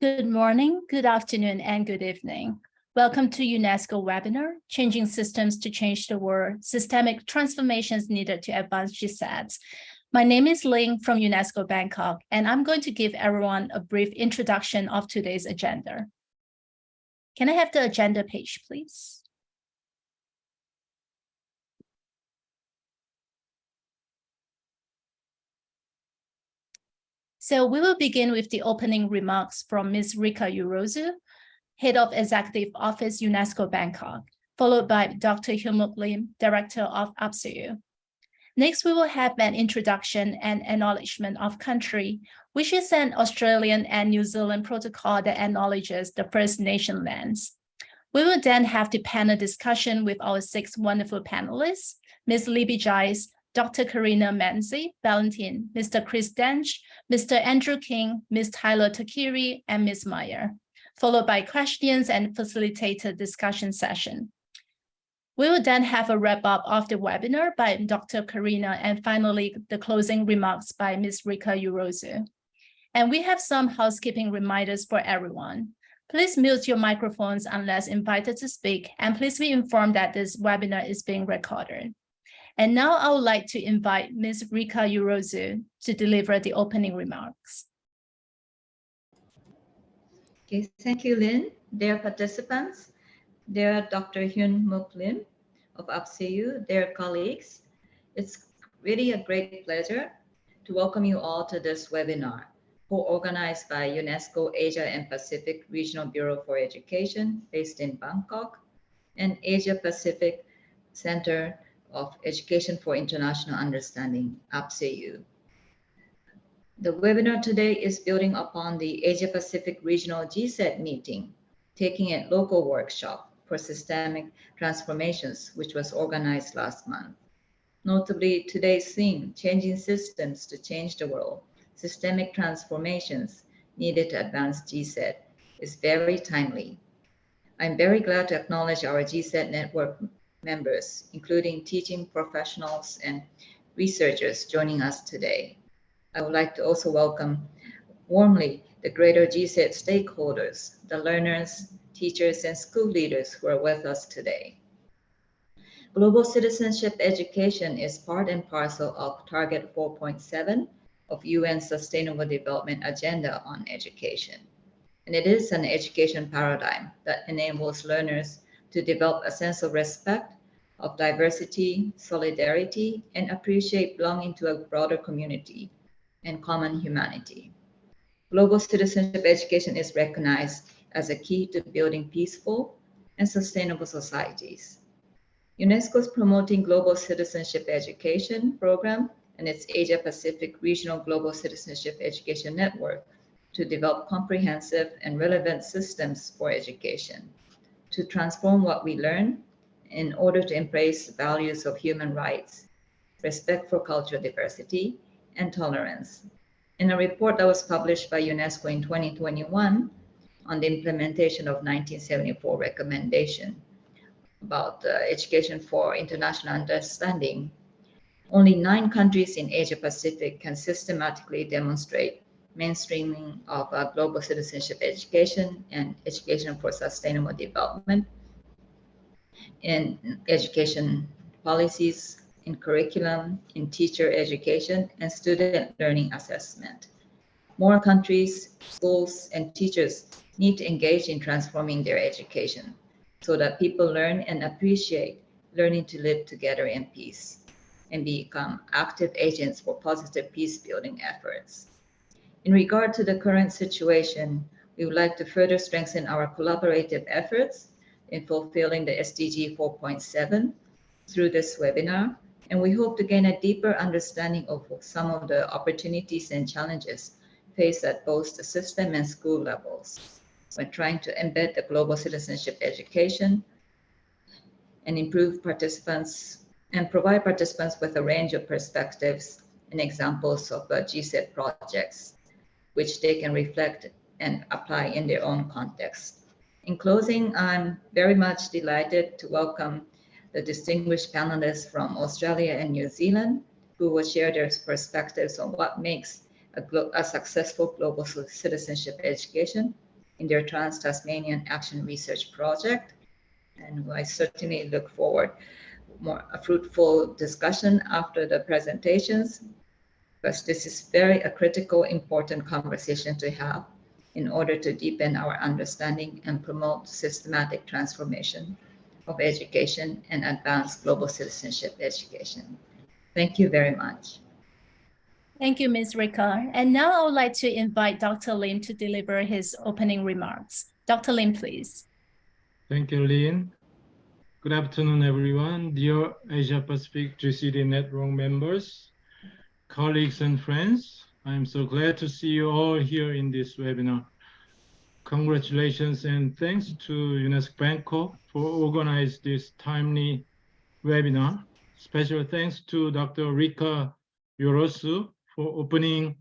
Good morning, good afternoon, and good evening. Welcome to UNESCO webinar, Changing Systems to Change the World, Systemic Transformations Needed to Advance GCED. My name is Ling from UNESCO Bangkok, and I'm going to give everyone a brief introduction of today's agenda. Can I have the agenda page, please? So we will begin with the opening remarks from Ms. Rika Urozu, Head of Executive Office, UNESCO Bangkok, followed by Dr. Hyunmook Lim, Director of APSEU. Next, we will have an introduction and acknowledgement of country, which is an Australian and New Zealand protocol that acknowledges the First Nation lands. We will then have the panel discussion with our 6 wonderful panelists, Ms. Libby Giles, Dr. Karina Manzi, Valentin, Mr. Chris Dench, Mr. Andrew King, Ms. Tyler Takiri, and Ms. Meyer, followed by questions and facilitated discussion session. We will then have a wrap-up of the webinar by Dr. Karina, and finally, the closing remarks by Ms. Rika Urozu. And we have some housekeeping reminders for everyone. Please mute your microphones unless invited to speak, and please be informed that this webinar is being recorded. And now I would like to invite Ms. Rika Urozu to deliver the opening remarks. Okay, thank you, Lynn. Dear participants, dear Dr. Hyunmook Lim of APSEU, dear colleagues, it's really a great pleasure to welcome you all to this webinar, co-organized by UNESCO Asia and Pacific Regional Bureau for Education based in Bangkok and Asia Pacific Center of Education for International Understanding, APSEU. The webinar today is building upon the Asia Pacific Regional GCED meeting, taking a local workshop for systemic transformations, which was organized last month. Notably, today's theme, Changing Systems to Change the World, Systemic Transformations Needed to Advance GCED, is very timely. I'm very glad to acknowledge our GCED network members, including teaching professionals and researchers joining us today. I would like to also welcome warmly the greater GCED stakeholders, the learners, teachers, and school leaders who are with us today. Global Citizenship Education is part and parcel of Target 4.7 of UN Sustainable Development Agenda on Education. And it is an education paradigm that enables learners to develop a sense of respect, of diversity, solidarity, and appreciate belonging to a broader community and common humanity. Global citizenship education is recognized as a key to building peaceful and sustainable societies. UNESCO is promoting Global Citizenship Education program and its Asia Pacific Regional Global Citizenship Education Network to develop comprehensive and relevant systems for education, to transform what we learn in order to embrace values of human rights, respect for cultural diversity, and tolerance. In a report that was published by UNESCO in 2021 on the implementation of 1974 recommendation about education for international understanding, only 9 countries in Asia Pacific can systematically demonstrate mainstreaming of global citizenship education and education for sustainable development in education policies, in curriculum, in teacher education, and student learning assessment. More countries, schools, and teachers need to engage in transforming their education so that people learn and appreciate learning to live together in peace and become active agents for positive peace-building efforts. In regard to the current situation, we would like to further strengthen our collaborative efforts in fulfilling the SDG 4.7 through this webinar, and we hope to gain a deeper understanding of some of the opportunities and challenges faced at both the system and school levels when trying to embed the global citizenship education and improve participants and provide participants with a range of perspectives and examples of GCED projects, which they can reflect and apply in their own context. In closing, I'm very much delighted to welcome the distinguished panelists from Australia and New Zealand, who will share their perspectives on what makes a successful global citizenship education in their Trans-Tasmanian Action Research Project. And I certainly look forward more a fruitful discussion after the presentations, because this is a critical, important conversation to have in order to deepen our understanding and promote systematic transformation of education and advance global citizenship education. Thank you very much. Thank you, Ms. Rika. And now I would like to invite Dr. Lim to deliver his opening remarks. Dr. Lim, please. Thank you, Lynn. Good afternoon, everyone. Dear Asia Pacific GCED Network members, colleagues, and friends. I'm so glad to see you all here in this webinar. Congratulations and thanks to UNESCO Bangkok for organizing this timely webinar. Special thanks to Dr. Rika Yorosu for opening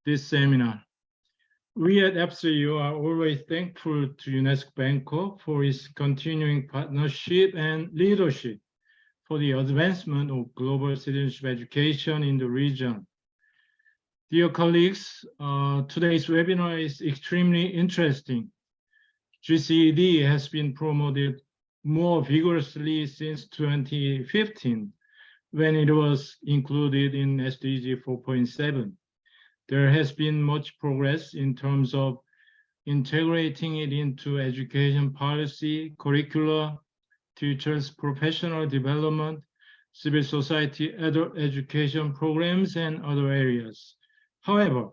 this seminar. We at APSEU are always thankful to UNESCO Bangkok for its continuing partnership and leadership for the advancement of global citizenship education in the region. Dear colleagues, today's webinar is extremely interesting. GCED has been promoted more vigorously since 2015, when it was included in SDG 4.7. There has been much progress in terms of integrating it into education policy, curricula, teachers' professional development, civil society adult education programs, and other areas. However,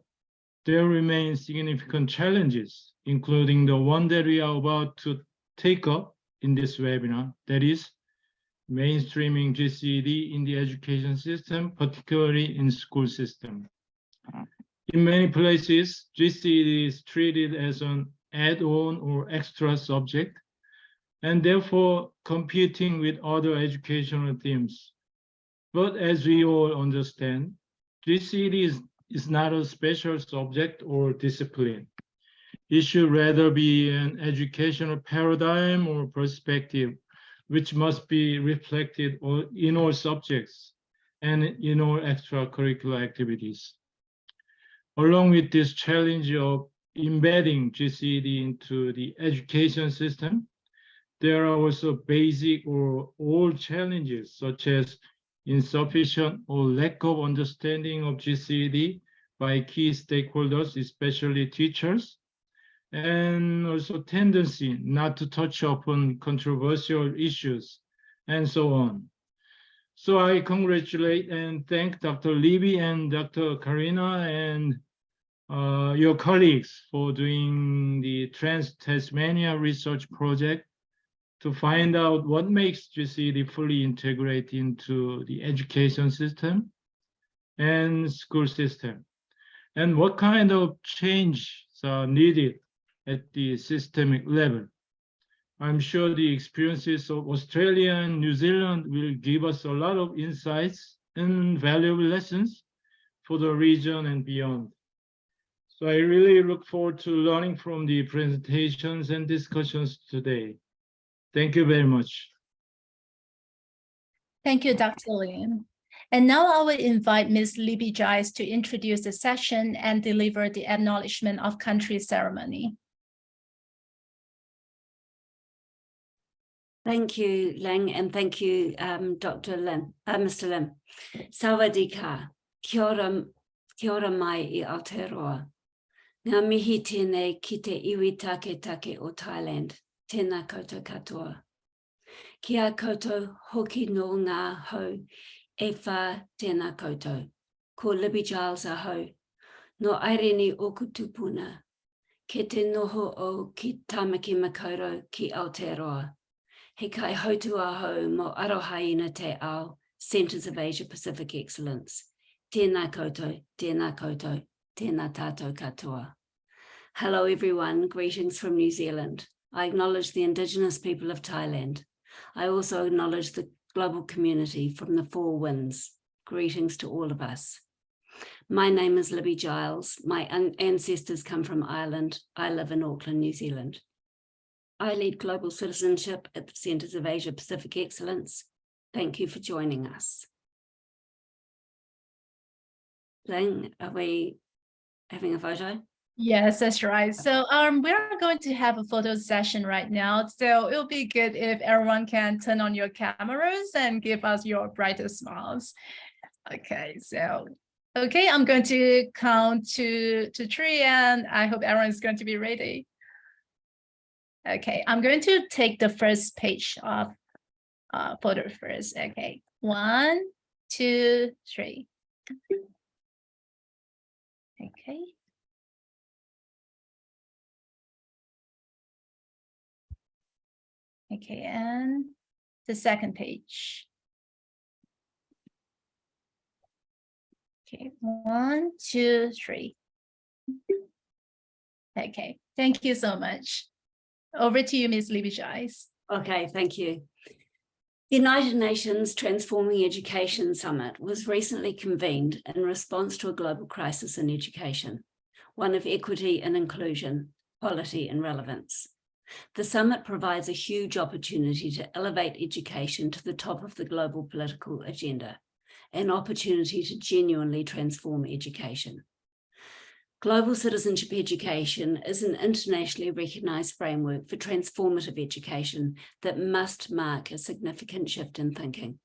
there remain significant challenges, including the one that we are about to take up in this webinar, that is, mainstreaming GCED in the education system, particularly in school system. In many places, GCED is treated as an add-on or extra subject, and therefore competing with other educational themes. But as we all understand, GCED is not a special subject or discipline. It should rather be an educational paradigm or perspective, which must be reflected in all subjects and in all extracurricular activities. Along with this challenge of embedding GCED into the education system, there are also basic or old challenges, such as insufficient or lack of understanding of GCED by key stakeholders, especially teachers, and also tendency not to touch upon controversial issues, and so on. So I congratulate and thank Dr. Libby and Dr. Karina and your colleagues for doing the Trans-Tasmania research project to find out what makes GCED fully integrate into the education system and school system, and what kind of change are needed at the systemic level. I'm sure the experiences of Australia and New Zealand will give us a lot of insights and valuable lessons for the region and beyond. So I really look forward to learning from the presentations and discussions today. Thank you very much. Thank you, Dr. Lim. And now I will invite Ms. Libby Giles to introduce the session and deliver the acknowledgement of country ceremony. Thank you, Ling, and thank you, Dr. Lim, Mr. Lim. Sawadee ka, kia ora mai I Aotearoa. Ngā mihi tēnei ki te iwi take o Thailand, tēnā koutou katoa. Kia koutou hoki no ngā hau, e whā tēnā koutou. Ko Libby Giles a hau, no aireni oku tupuna, ke te noho o ki Tamaki Makaurau ki Aotearoa. He kai hautu a hau mo Arohaina te ao, Centres of Asia Pacific Excellence. Tēnā koutou, tēnā koutou, tēnā tātou katoa. Hello everyone, greetings from New Zealand. I acknowledge the Indigenous people of Thailand. I also acknowledge the global community from the Four Winds. Greetings to all of us. My name is Libby Giles. My ancestors come from Ireland. I live in Auckland, New Zealand. I lead Global Citizenship at the Centres of Asia Pacific Excellence. Thank you for joining us. Ling, are we having a photo? Yes, that's right. So we're going to have a photo session right now. So it'll be good if everyone can turn on your cameras and give us your brightest smiles. Okay, so I'm going to count to 3 and I hope everyone's going to be ready. Okay, I'm going to take the first page of photo first. Okay, 1, 2, 3. Okay. Okay, and the second page. Okay, 1, 2, 3. Okay, thank you so much. Over to you, Ms. Libby Giles. Okay, thank you. The United Nations Transforming Education Summit was recently convened in response to a global crisis in education, one of equity and inclusion, quality and relevance. The summit provides a huge opportunity to elevate education to the top of the global political agenda, an opportunity to genuinely transform education. Global Citizenship Education is an internationally recognized framework for transformative education that must mark a significant shift in thinking.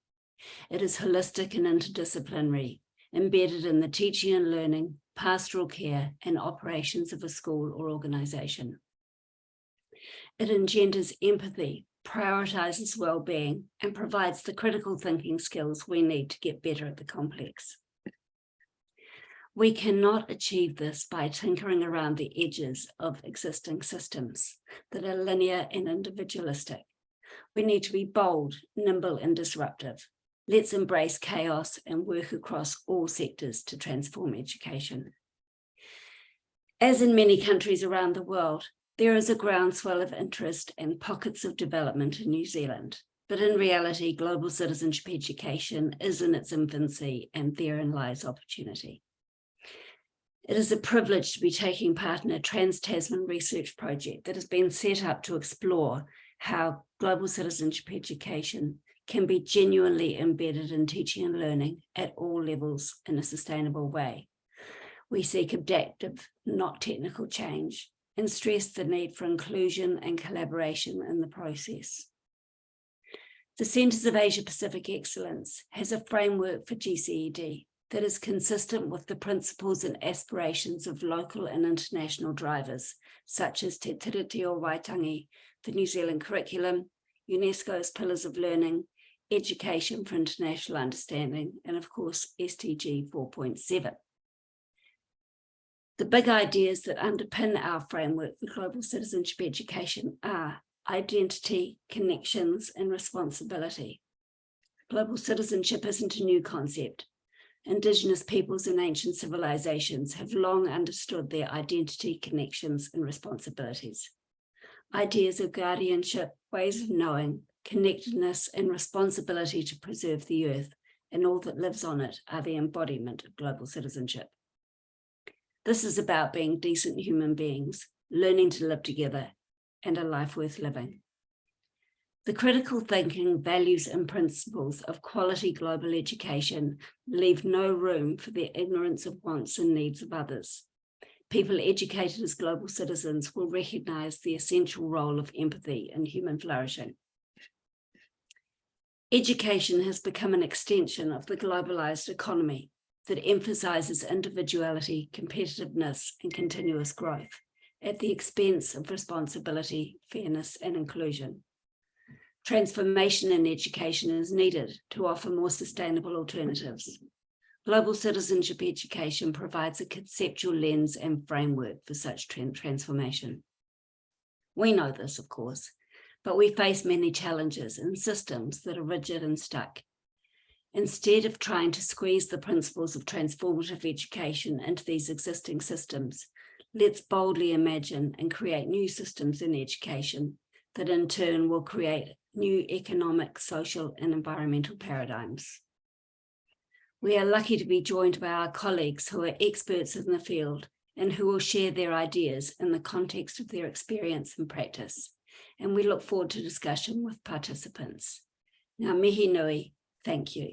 It is holistic and interdisciplinary, embedded in the teaching and learning, pastoral care, and operations of a school or organization. It engenders empathy, prioritizes well-being, and provides the critical thinking skills we need to get better at the complex. We cannot achieve this by tinkering around the edges of existing systems that are linear and individualistic. We need to be bold, nimble, and disruptive. Let's embrace chaos and work across all sectors to transform education. As in many countries around the world, there is a groundswell of interest and pockets of development in New Zealand. But in reality, global citizenship education is in its infancy, and therein lies opportunity. It is a privilege to be taking part in a trans-Tasman research project that has been set up to explore how global citizenship education can be genuinely embedded in teaching and learning at all levels in a sustainable way. We seek adaptive, not technical change, and stress the need for inclusion and collaboration in the process. The Centres of Asia Pacific Excellence has a framework for GCED that is consistent with the principles and aspirations of local and international drivers, such as Te Tiriti o Waitangi, the New Zealand curriculum, UNESCO's Pillars of Learning, Education for International Understanding, and of course, SDG 4.7. The big ideas that underpin our framework for global citizenship education are identity, connections, and responsibility. Global citizenship isn't a new concept. Indigenous peoples and ancient civilizations have long understood their identity, connections, and responsibilities. Ideas of guardianship, ways of knowing, connectedness, and responsibility to preserve the earth and all that lives on it are the embodiment of global citizenship. This is about being decent human beings, learning to live together, and a life worth living. The critical thinking, values, and principles of quality global education leave no room for the ignorance of wants and needs of others. People educated as global citizens will recognize the essential role of empathy in human flourishing. Education has become an extension of the globalized economy that emphasizes individuality, competitiveness, and continuous growth at the expense of responsibility, fairness, and inclusion. Transformation in education is needed to offer more sustainable alternatives. Global citizenship education provides a conceptual lens and framework for such transformation. We know this, of course, but we face many challenges and systems that are rigid and stuck. Instead of trying to squeeze the principles of transformative education into these existing systems, let's boldly imagine and create new systems in education that in turn will create new economic, social, and environmental paradigms. We are lucky to be joined by our colleagues who are experts in the field and who will share their ideas in the context of their experience and practice. And we look forward to discussion with participants. Now, mihi nui, thank you.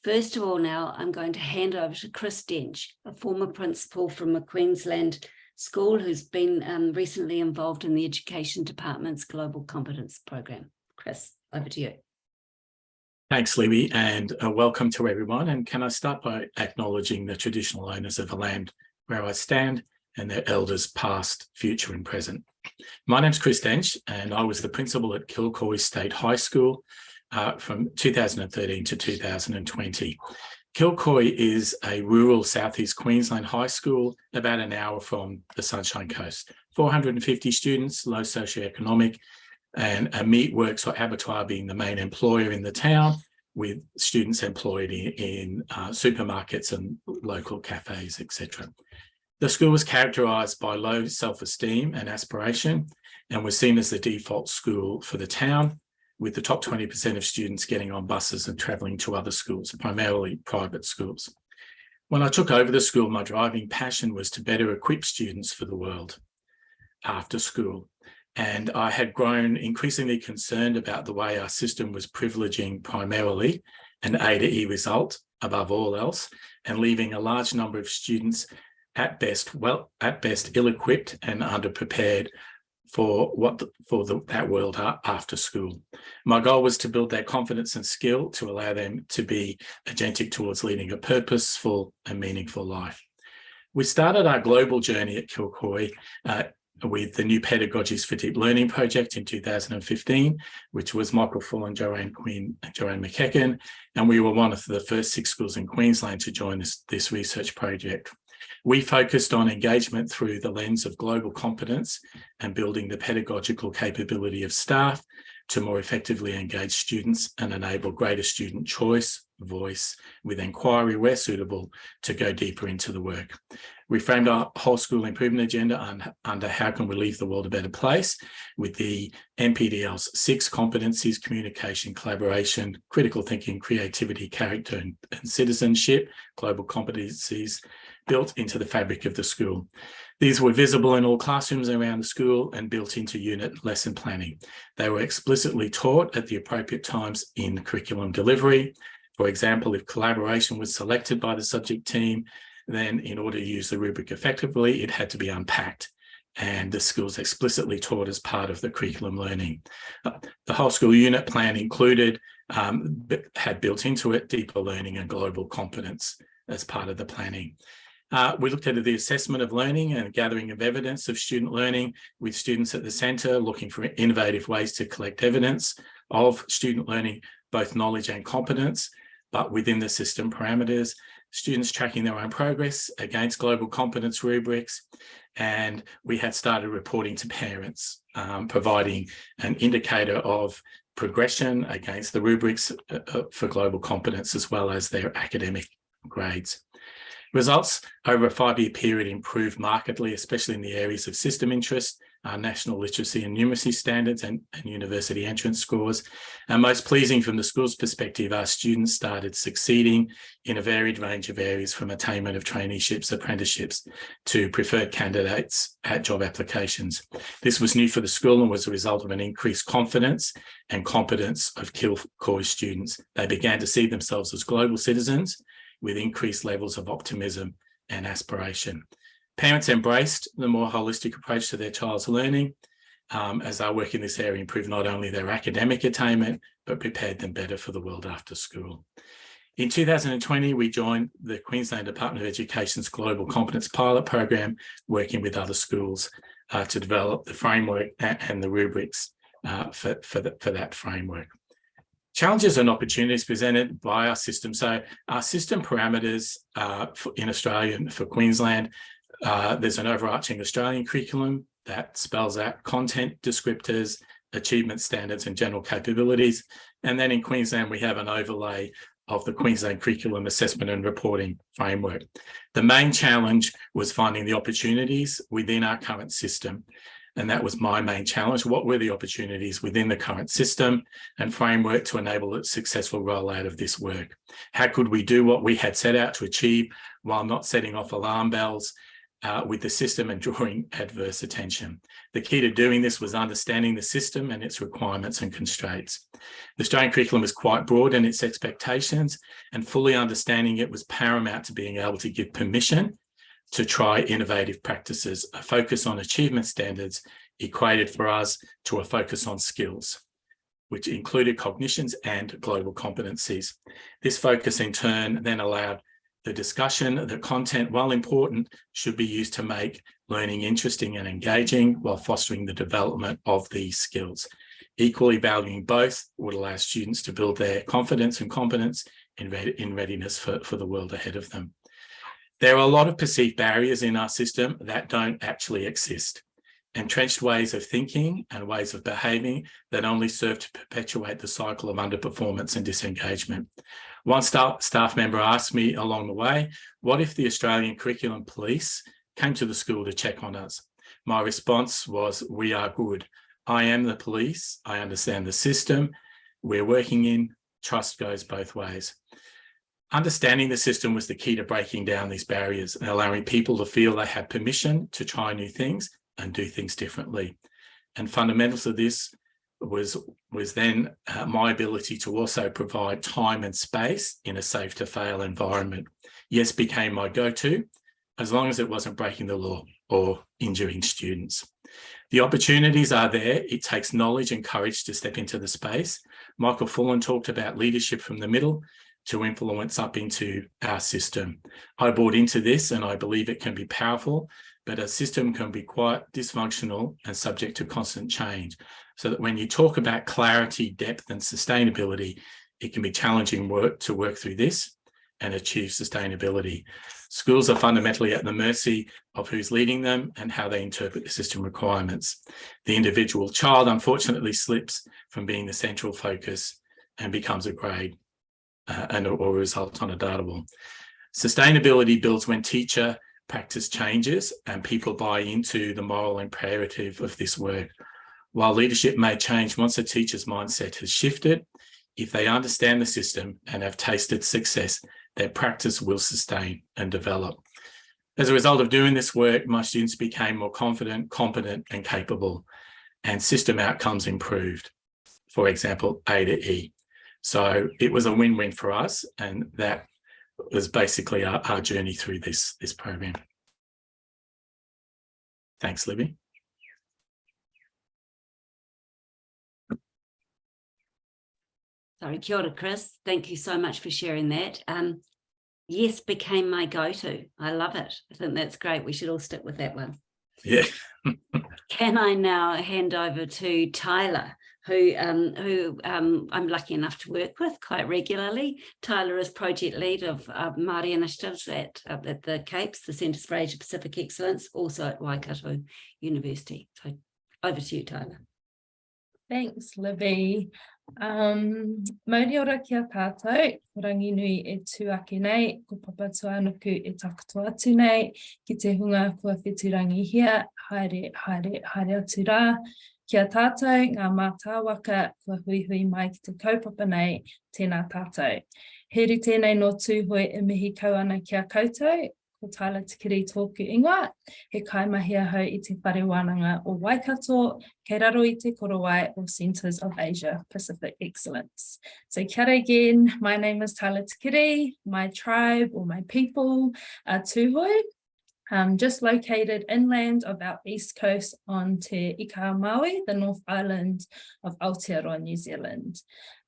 First of all, now I'm going to hand over to Chris Dench, a former principal from a Queensland School, who's been recently involved in the Education Department's Global Competence Program. Chris, over to you. Thanks, Libby, and welcome to everyone. And can I start by acknowledging the traditional owners of the land where I stand and their elders past, future and present. My name's Chris Dench, and I was the principal at Kilcoy State High School from 2013 to 2020. Kilcoy is a rural southeast Queensland high school about an hour from the Sunshine Coast. 450 students, low socioeconomic, and a meatworks or abattoir being the main employer in the town, with students employed in supermarkets and local cafes, etc. The school was characterised by low self-esteem and aspiration, and was seen as the default school for the town, with the top 20% of students getting on buses and travelling to other schools, primarily private schools. When I took over the school, my driving passion was to better equip students for the world after school. And I had grown increasingly concerned about the way our system was privileging primarily an A to E result above all else, and leaving a large number of students at best ill-equipped and underprepared for that world after school. My goal was to build their confidence and skill to allow them to be agentic towards leading a purposeful and meaningful life. We started our global journey at Kilcoy with the new Pedagogies for Deep Learning project in 2015, which was Michael Full and Joanne Quinn and Joanne McEachen, and we were one of the first 6 schools in Queensland to join this research project. We focused on engagement through the lens of global competence and building the pedagogical capability of staff to more effectively engage students and enable greater student choice, voice, with inquiry where suitable to go deeper into the work. We framed our whole school improvement agenda under how can we leave the world a better place, with the NPDL's 6 competencies: communication, collaboration, critical thinking, creativity, character and citizenship, global competencies, built into the fabric of the school. These were visible in all classrooms around the school and built into unit lesson planning. They were explicitly taught at the appropriate times in curriculum delivery. For example, if collaboration was selected by the subject team, then in order to use the rubric effectively, it had to be unpacked. And the schools explicitly taught as part of the curriculum learning. The whole school unit plan had built into it deeper learning and global competence as part of the planning. We looked at the assessment of learning and gathering of evidence of student learning, with students at the centre, looking for innovative ways to collect evidence of student learning, both knowledge and competence, but within the system parameters, students tracking their own progress against global competence rubrics. And we had started reporting to parents, providing an indicator of progression against the rubrics for global competence, as well as their academic grades. Results over a 5-year period improved markedly, especially in the areas of system interest, national literacy and numeracy standards, and university entrance scores. And most pleasing from the school's perspective, our students started succeeding in a varied range of areas, from attainment of traineeships, apprenticeships, to preferred candidates at job applications. This was new for the school and was a result of an increased confidence and competence of Kilcoy students. They began to see themselves as global citizens, with increased levels of optimism and aspiration. Parents embraced the more holistic approach to their child's learning, as our work in this area improved not only their academic attainment, but prepared them better for the world after school. In 2020, we joined the Queensland Department of Education's Global Competence Pilot Program, working with other schools to develop the framework and the rubrics for that framework. Challenges and opportunities presented by our system. So our system parameters in Australia and for Queensland, there's an overarching Australian curriculum that spells out content descriptors, achievement standards and general capabilities. And then in Queensland, we have an overlay of the Queensland Curriculum Assessment and Reporting Framework. The main challenge was finding the opportunities within our current system. And that was my main challenge. What were the opportunities within the current system and framework to enable a successful rollout of this work? How could we do what we had set out to achieve while not setting off alarm bells with the system and drawing adverse attention? The key to doing this was understanding the system and its requirements and constraints. The Australian curriculum is quite broad in its expectations, and fully understanding it was paramount to being able to give permission to try innovative practices. A focus on achievement standards equated for us to a focus on skills, which included cognitions and global competencies. This focus in turn then allowed the discussion that content, while important, should be used to make learning interesting and engaging while fostering the development of these skills. Equally valuing both would allow students to build their confidence and competence in readiness for the world ahead of them. There are a lot of perceived barriers in our system that don't actually exist. Entrenched ways of thinking and ways of behaving that only serve to perpetuate the cycle of underperformance and disengagement. One staff member asked me along the way, what if the Australian Curriculum Police came to the school to check on us? My response was, we are good. I am the police. I understand the system we're working in. Trust goes both ways. Understanding the system was the key to breaking down these barriers and allowing people to feel they had permission to try new things and do things differently. And fundamental to this was then my ability to also provide time and space in a safe to fail environment. Yes became my go-to, as long as it wasn't breaking the law or injuring students. The opportunities are there. It takes knowledge and courage to step into the space. Michael Fullan talked about leadership from the middle to influence up into our system. I bought into this and I believe it can be powerful, but a system can be quite dysfunctional and subject to constant change. So that when you talk about clarity, depth, and sustainability, it can be challenging work to work through this and achieve sustainability. Schools are fundamentally at the mercy of who's leading them and how they interpret the system requirements. The individual child unfortunately slips from being the central focus and becomes a grade or a result on a data wall. Sustainability builds when teacher practice changes and people buy into the moral imperative of this work. While leadership may change once a teacher's mindset has shifted, if they understand the system and have tasted success, their practice will sustain and develop. As a result of doing this work, my students became more confident, competent, and capable, and system outcomes improved. For example, A to E. So it was a win-win for us, and that was basically our journey through this program. Thanks, Libby. Sorry, kia ora, Chris. Thank you so much for sharing that. Yes became my go-to. I love it. I think that's great. We should all stick with that one. Yeah. Can I now hand over to Tyler, who I'm lucky enough to work with quite regularly. Tyler is project lead of Māori initiatives at the Capes, the Centres for Asia Pacific Excellence, also at Waikato University. So over to you, Tyler. Thanks, Libby. Mauri ora kia tātou, rangi nui e tūake nei, ko papatua anuku e takuto atu nei, ki te hunga kua whiturangi hia, haere atu rā. Kia tātou, ngā mātā waka, kua hui hui mai ki te kaupapa nei, tēnā tātou. Heri tēnei no tūhoi e mihi kau ana kia koutou, ko Tyler Tikiri tōku ingoa, he kaimahia hau i te whare wānanga o Waikato, kei raro i te korowai o Centres of Asia Pacific Excellence. So kia ora again, my name is Tyler Tikiri, my tribe or my people are Tūhoi, just located inland of our east coast on Te Ika Maui, the North Island of Aotearoa, New Zealand.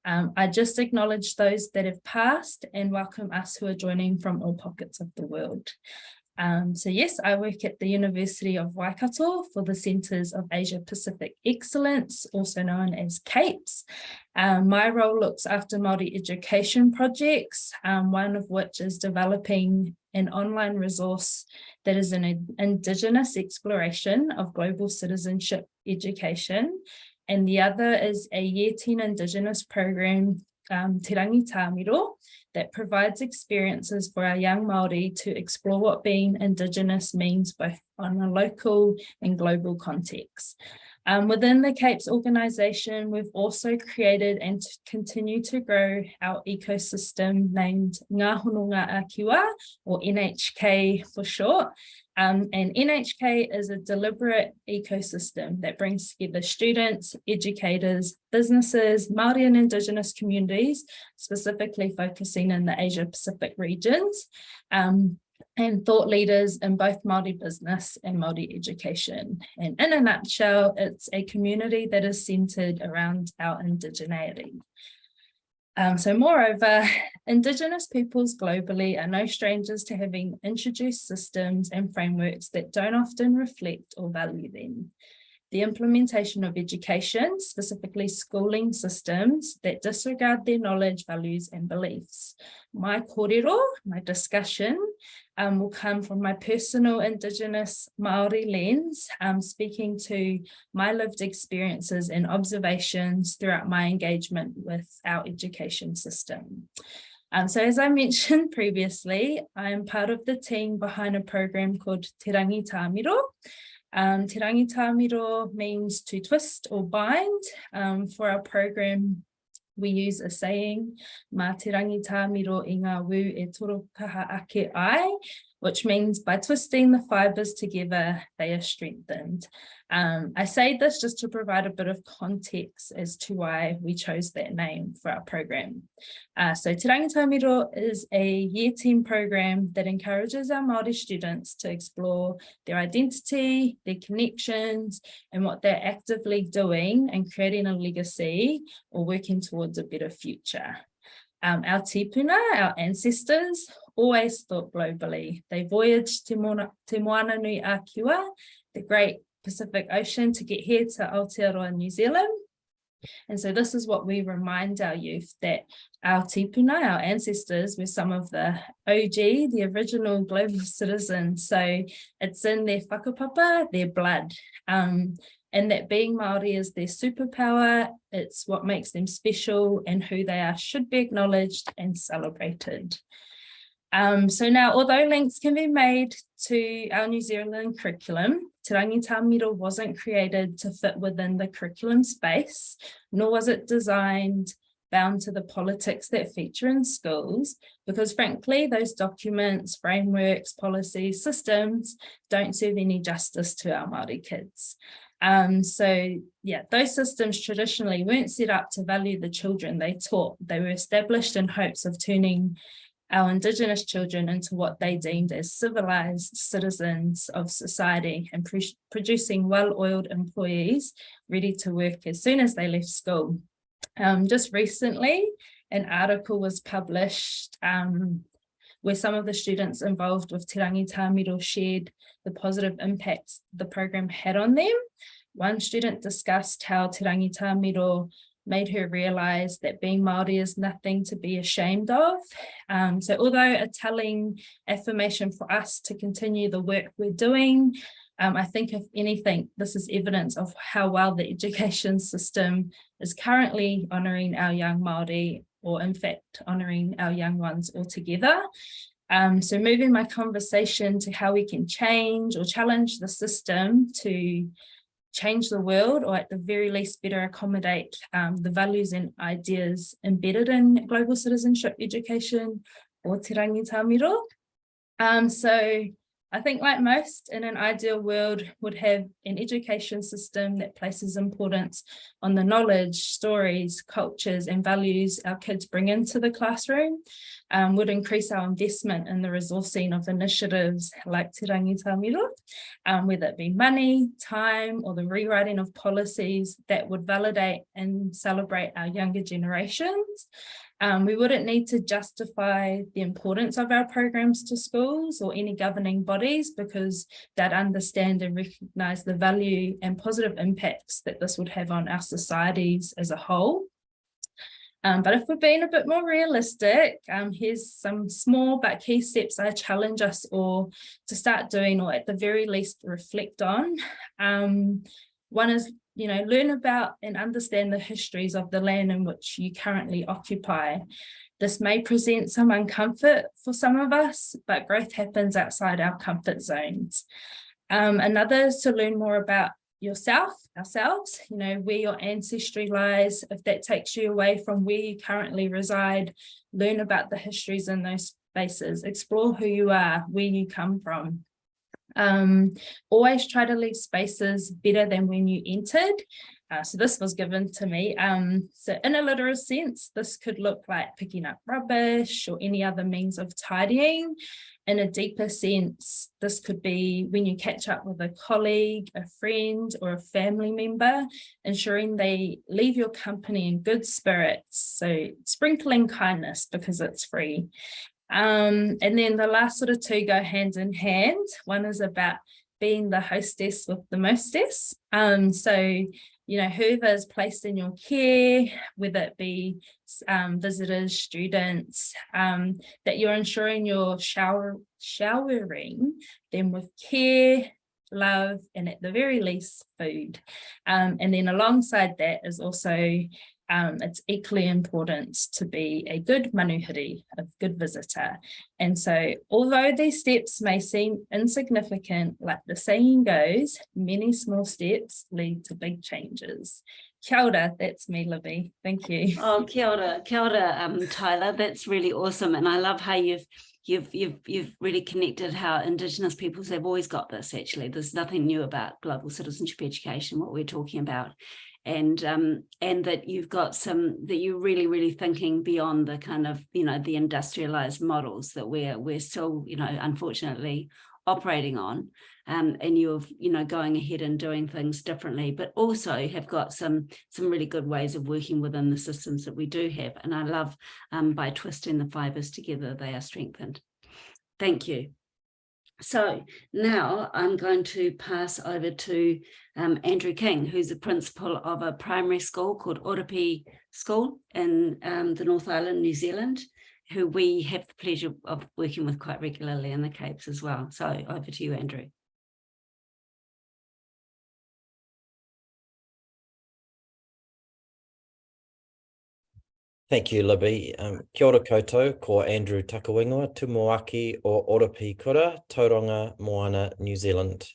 I just acknowledge those that have passed and welcome us who are joining from all pockets of the world. So yes, I work at the University of Waikato for the Centres of Asia Pacific Excellence, also known as CAPES. My role looks after Māori education projects, one of which is developing an online resource that is an Indigenous exploration of global citizenship education. And the other is a Year 10 Indigenous program, Te Rangi Tāmiro, that provides experiences for our young Māori to explore what being Indigenous means both on a local and global context. Within the CAPES organisation, we've also created and continue to grow our ecosystem named Ngā Hononga Ākiwa, or NHK for short. And NHK is a deliberate ecosystem that brings together students, educators, businesses, Māori and Indigenous communities, specifically focusing in the Asia Pacific regions. and thought leaders in both Māori business and Māori education. And in a nutshell, it's a community that is centered around our indigeneity. So moreover, Indigenous peoples globally are no strangers to having introduced systems and frameworks that don't often reflect or value them. The implementation of education, specifically schooling systems that disregard their knowledge, values, and beliefs. My kōrero, my discussion, will come from my personal Indigenous Māori lens, speaking to my lived experiences and observations throughout my engagement with our education system. So as I mentioned previously, I am part of the team behind a program called Te Rangi Tāmiro. Te Rangi Tāmiro means to twist or bind. For our program, we use a saying, mā te rangi tāmiro i ngā wū e toro kaha ake ai, which means by twisting the fibers together, they are strengthened. I say this just to provide a bit of context as to why we chose that name for our program. So Te Rangi Tāmiro is a year 10 program that encourages our Māori students to explore their identity, their connections, and what they're actively doing and creating a legacy or working towards a better future. Our tipuna, our ancestors, always thought globally. They voyaged to Moana Nui a Kiwa, the great Pacific Ocean, to get here to Aotearoa, New Zealand. And so this is what we remind our youth, that our tipuna, our ancestors, were some of the OG, the original global citizens. So it's in their whakapapa, their blood. And that being Māori is their superpower. It's what makes them special, and who they are should be acknowledged and celebrated. So now, although links can be made to our New Zealand curriculum, Te Rangi Tāmiro wasn't created to fit within the curriculum space, nor was it designed bound to the politics that feature in schools, because frankly, those documents, frameworks, policies, systems don't serve any justice to our Māori kids. So yeah, those systems traditionally weren't set up to value the children they taught. They were established in hopes of turning our Indigenous children into what they deemed as civilized citizens of society and producing well-oiled employees ready to work as soon as they left school. Just recently, an article was published where some of the students involved with Te Rangi Tāmiro shared the positive impacts the program had on them. One student discussed how Te Rangi Tāmiro made her realise that being Māori is nothing to be ashamed of. So although a telling affirmation for us to continue the work we're doing, I think if anything, this is evidence of how well the education system is currently honouring our young Māori, or in fact honouring our young ones altogether. So moving my conversation to how we can change or challenge the system to change the world, or at the very least better accommodate the values and ideas embedded in global citizenship education, or Te Rangi Tāmiro. So I think, like most, in an ideal world, would have an education system that places importance on the knowledge, stories, cultures, and values our kids bring into the classroom, would increase our investment in the resourcing of initiatives like Te Rangi Tāmiro, whether it be money, time, or the rewriting of policies that would validate and celebrate our younger generations. We wouldn't need to justify the importance of our programs to schools or any governing bodies, because they'd understand and recognise the value and positive impacts that this would have on our societies as a whole. But if we're being a bit more realistic, here's some small but key steps I challenge us all to start doing, or at the very least reflect on. One is, learn about and understand the histories of the land in which you currently occupy. This may present some uncomfort for some of us, but growth happens outside our comfort zones. Another is to learn more about ourselves, where your ancestry lies. If that takes you away from where you currently reside, learn about the histories in those spaces, explore who you are, where you come from. Always try to leave spaces better than when you entered. So this was given to me. So in a literal sense, this could look like picking up rubbish or any other means of tidying. In a deeper sense, this could be when you catch up with a colleague, a friend, or a family member, ensuring they leave your company in good spirits. So sprinkling kindness because it's free. And then the last sort of two go hand in hand. One is about being the hostess with the mostess. So, you know, whoever's placed in your care, whether it be visitors, students, that you're ensuring you're showering them with care, love, and at the very least, food. And then alongside that is also it's equally important to be a good manuhiri, a good visitor. And so although these steps may seem insignificant, like the saying goes, many small steps lead to big changes. Kia ora, that's me, Libby. Thank you. Oh, kia ora, Tyler. That's really awesome. And I love how you've really connected how Indigenous peoples have always got this, actually. There's nothing new about global citizenship education, what we're talking about. And that you've got that you're really thinking beyond the kind of, you know, the industrialized models that we're still, you know, unfortunately operating on, and you're, you know, going ahead and doing things differently, but also have got some really good ways of working within the systems that we do have. And I love by twisting the fibers together, they are strengthened. Thank you. So now I'm going to pass over to Andrew King, who's a principal of a primary school called Oropi School in the North Island, New Zealand, who we have the pleasure of working with quite regularly in the Capes as well. So over to you, Andrew. Thank you, Libby. Kia ora koutou, ko Andrew Takawingoa, Tumuaki o Oropi Kura, Tauranga, Moana, New Zealand.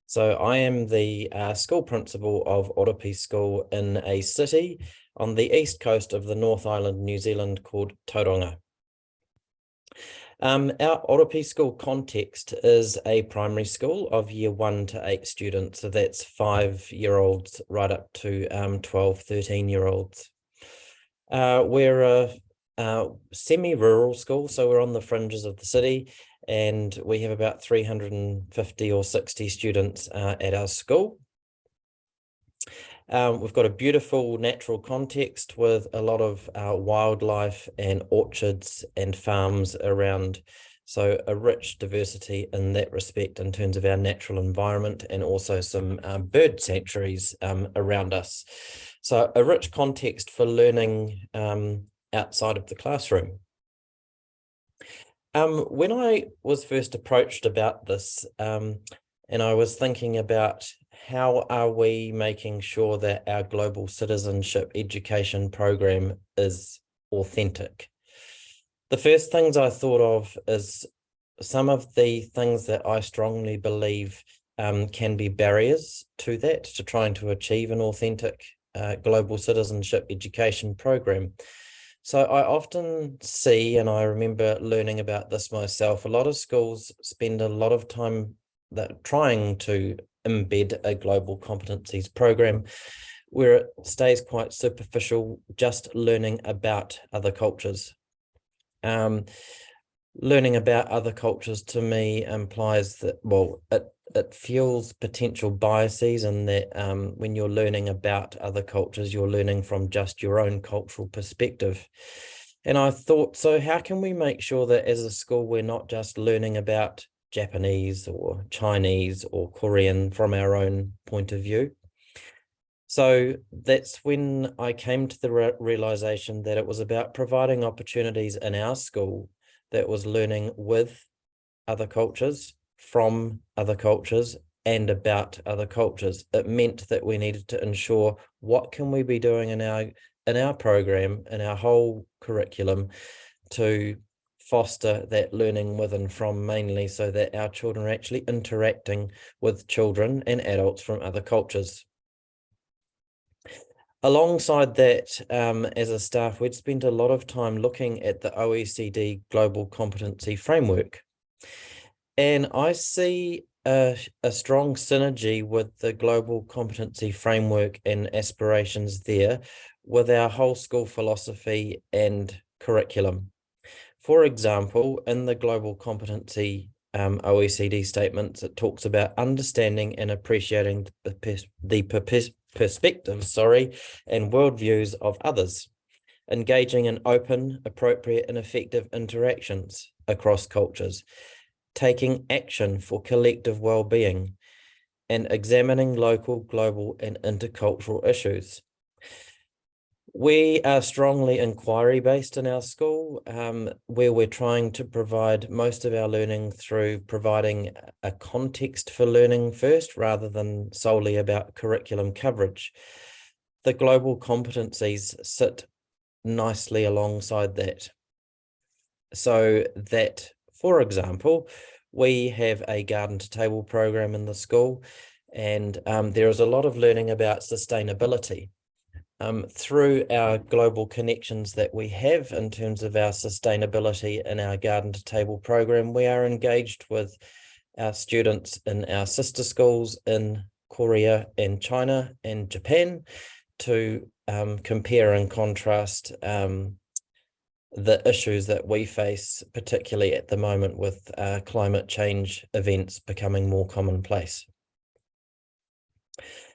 So I am the school principal of Oropi School in a city on the east coast of the North Island, New Zealand called Tauranga. Our Oropi School context is a primary school of year 1 to 8 students. So that's 5-year-olds right up to 12, 13-year-olds. We're a semi-rural school, so we're on the fringes of the city, and we have about 350 or 60 students at our school. We've got a beautiful natural context with a lot of wildlife and orchards and farms around, so a rich diversity in that respect in terms of our natural environment, and also some bird sanctuaries around us. So a rich context for learning outside of the classroom. When I was first approached about this, and I was thinking about how are we making sure that our global citizenship education program is authentic, the first things I thought of is some of the things that I strongly believe can be barriers to that, to trying to achieve an authentic global citizenship education program. So I often see, and I remember learning about this myself, a lot of schools spend a lot of time trying to embed a global competencies program where it stays quite superficial, just learning about other cultures. Learning about other cultures to me implies that, well, it fuels potential biases, and that when you're learning about other cultures, you're learning from just your own cultural perspective. And I thought, so how can we make sure that as a school, we're not just learning about Japanese or Chinese or Korean from our own point of view? So that's when I came to the realization that it was about providing opportunities in our school that was learning with other cultures, from other cultures, and about other cultures. It meant that we needed to ensure what can we be doing in our program, in our whole curriculum, to foster that learning with and from, mainly so that our children are actually interacting with children and adults from other cultures. Alongside that, as a staff, we'd spent a lot of time looking at the OECD Global Competency Framework. And I see a strong synergy with the global competency framework and aspirations there with our whole school philosophy and curriculum. For example, in the global competency OECD statements, it talks about understanding and appreciating the perspectives, and worldviews of others, engaging in open, appropriate, and effective interactions across cultures, taking action for collective well-being, and examining local, global, and intercultural issues. We are strongly inquiry-based in our school, where we're trying to provide most of our learning through providing a context for learning first, rather than solely about curriculum coverage. The global competencies sit nicely alongside that. So that, for example, we have a garden to table program in the school, and there is a lot of learning about sustainability. Through our global connections that we have in terms of our sustainability in our garden to table program, we are engaged with our students in our sister schools in Korea and China and Japan to compare and contrast the issues that we face, particularly at the moment with climate change events becoming more commonplace.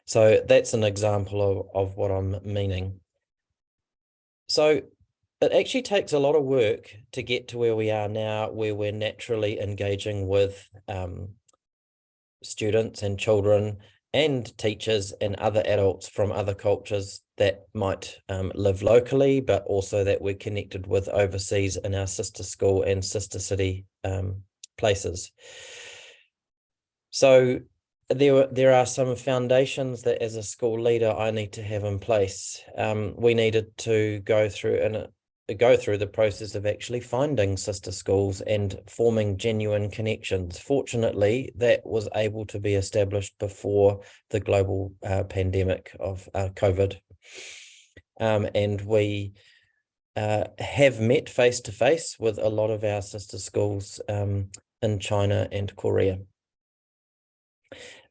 So that's an example of what I'm meaning. So it actually takes a lot of work to get to where we are now, where we're naturally engaging with students and children and teachers and other adults from other cultures that might live locally, but also that we're connected with overseas in our sister school and sister city places. So there are some foundations that as a school leader I need to have in place. We needed to go through the process of actually finding sister schools and forming genuine connections. Fortunately, that was able to be established before the global pandemic of COVID. And we have met face to face with a lot of our sister schools in China and Korea.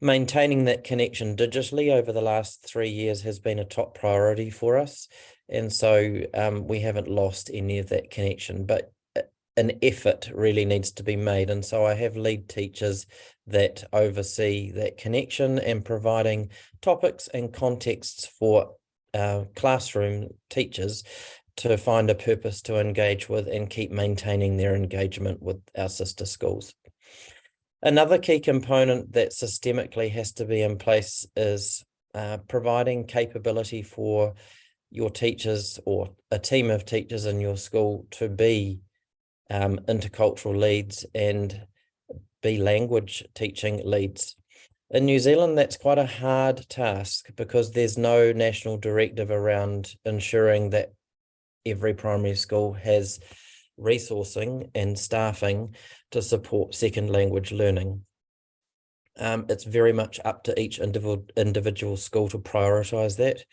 Maintaining that connection digitally over the last 3 years has been a top priority for us. And so we haven't lost any of that connection, but an effort really needs to be made. And so I have lead teachers that oversee that connection and providing topics and contexts for classroom teachers to find a purpose to engage with and keep maintaining their engagement with our sister schools. Another key component that systemically has to be in place is providing capability for your teachers or a team of teachers in your school to be intercultural leads and be language teaching leads. In New Zealand, that's quite a hard task because there's no national directive around ensuring that every primary school has resourcing and staffing to support second language learning. It's very much up to each individual school to prioritise that.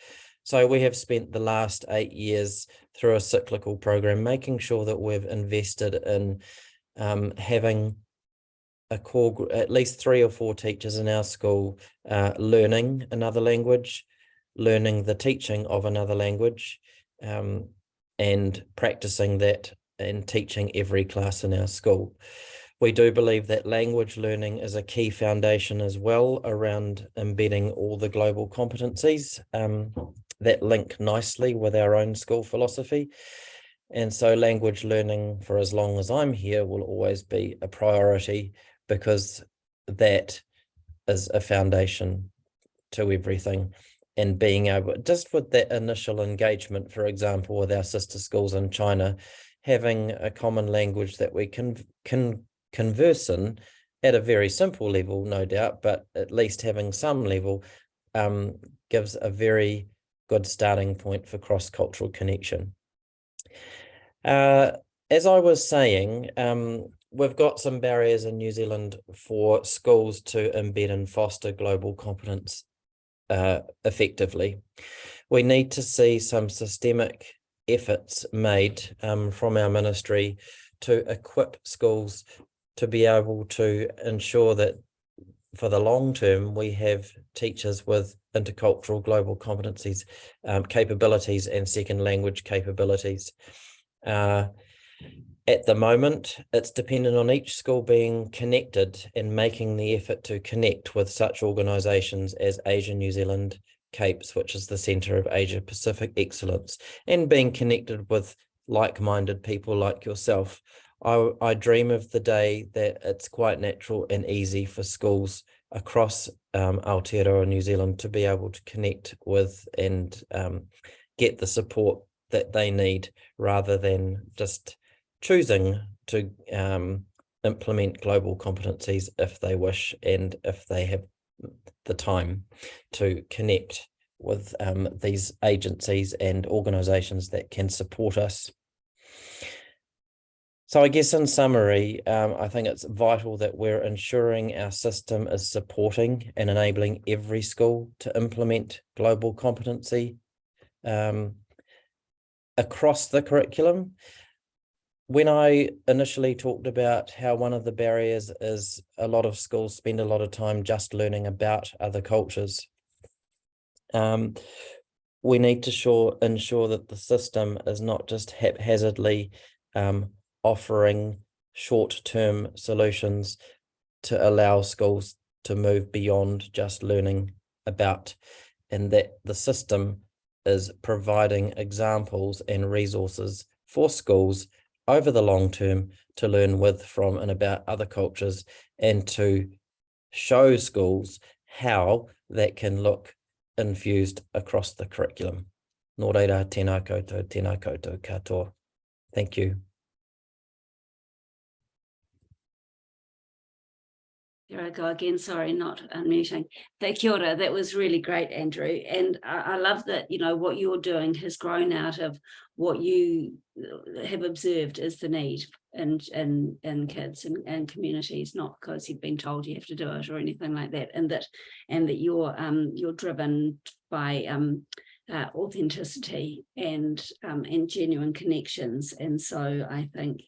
So we have spent the last 8 years through a cyclical program making sure that we've invested in having a core, at least 3 or 4 teachers in our school learning another language, learning the teaching of another language, and practicing that and teaching every class in our school. We do believe that language learning is a key foundation as well around embedding all the global competencies that link nicely with our own school philosophy. And so language learning for as long as I'm here will always be a priority because that is a foundation to everything. And being able, just with that initial engagement, for example, with our sister schools in China, having a common language that we can converse in at a very simple level, no doubt, but at least having some level gives a very good starting point for cross-cultural connection. As I was saying, we've got some barriers in New Zealand for schools to embed and foster global competence effectively. We need to see some systemic efforts made from our ministry to equip schools to be able to ensure that for the long term, we have teachers with intercultural global competencies, capabilities, and second language capabilities. At the moment, it's dependent on each school being connected and making the effort to connect with such organisations as Asia New Zealand CAPES, which is the Centre of Asia Pacific Excellence, and being connected with like-minded people like yourself. I dream of the day that it's quite natural and easy for schools across Aotearoa New Zealand to be able to connect with and get the support that they need, rather than just choosing to implement global competencies if they wish and if they have the time to connect with these agencies and organisations that can support us. So I guess in summary, I think it's vital that we're ensuring our system is supporting and enabling every school to implement global competency across the curriculum. When I initially talked about how one of the barriers is a lot of schools spend a lot of time just learning about other cultures, we need to ensure that the system is not just haphazardly offering short-term solutions to allow schools to move beyond just learning about, and that the system is providing examples and resources for schools over the long term to learn with, from, and about other cultures, and to show schools how that can look infused across the curriculum. Nō reira, tēnā koutou katoa. Thank you. Here I go again, sorry, not unmuting. Kia ora, that was really great, Andrew. And I love that, you know, what you're doing has grown out of what you have observed as the need in kids and communities, not because you've been told you have to do it or anything like that. And that you're driven by authenticity and genuine connections. And so I think,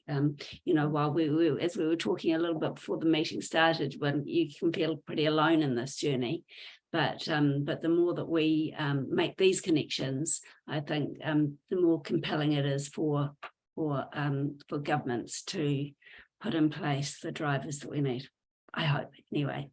you know, while as we were talking a little bit before the meeting started, when you can feel pretty alone in this journey, but the more that we make these connections, I think the more compelling it is for governments to put in place the drivers that we need. I hope, anyway.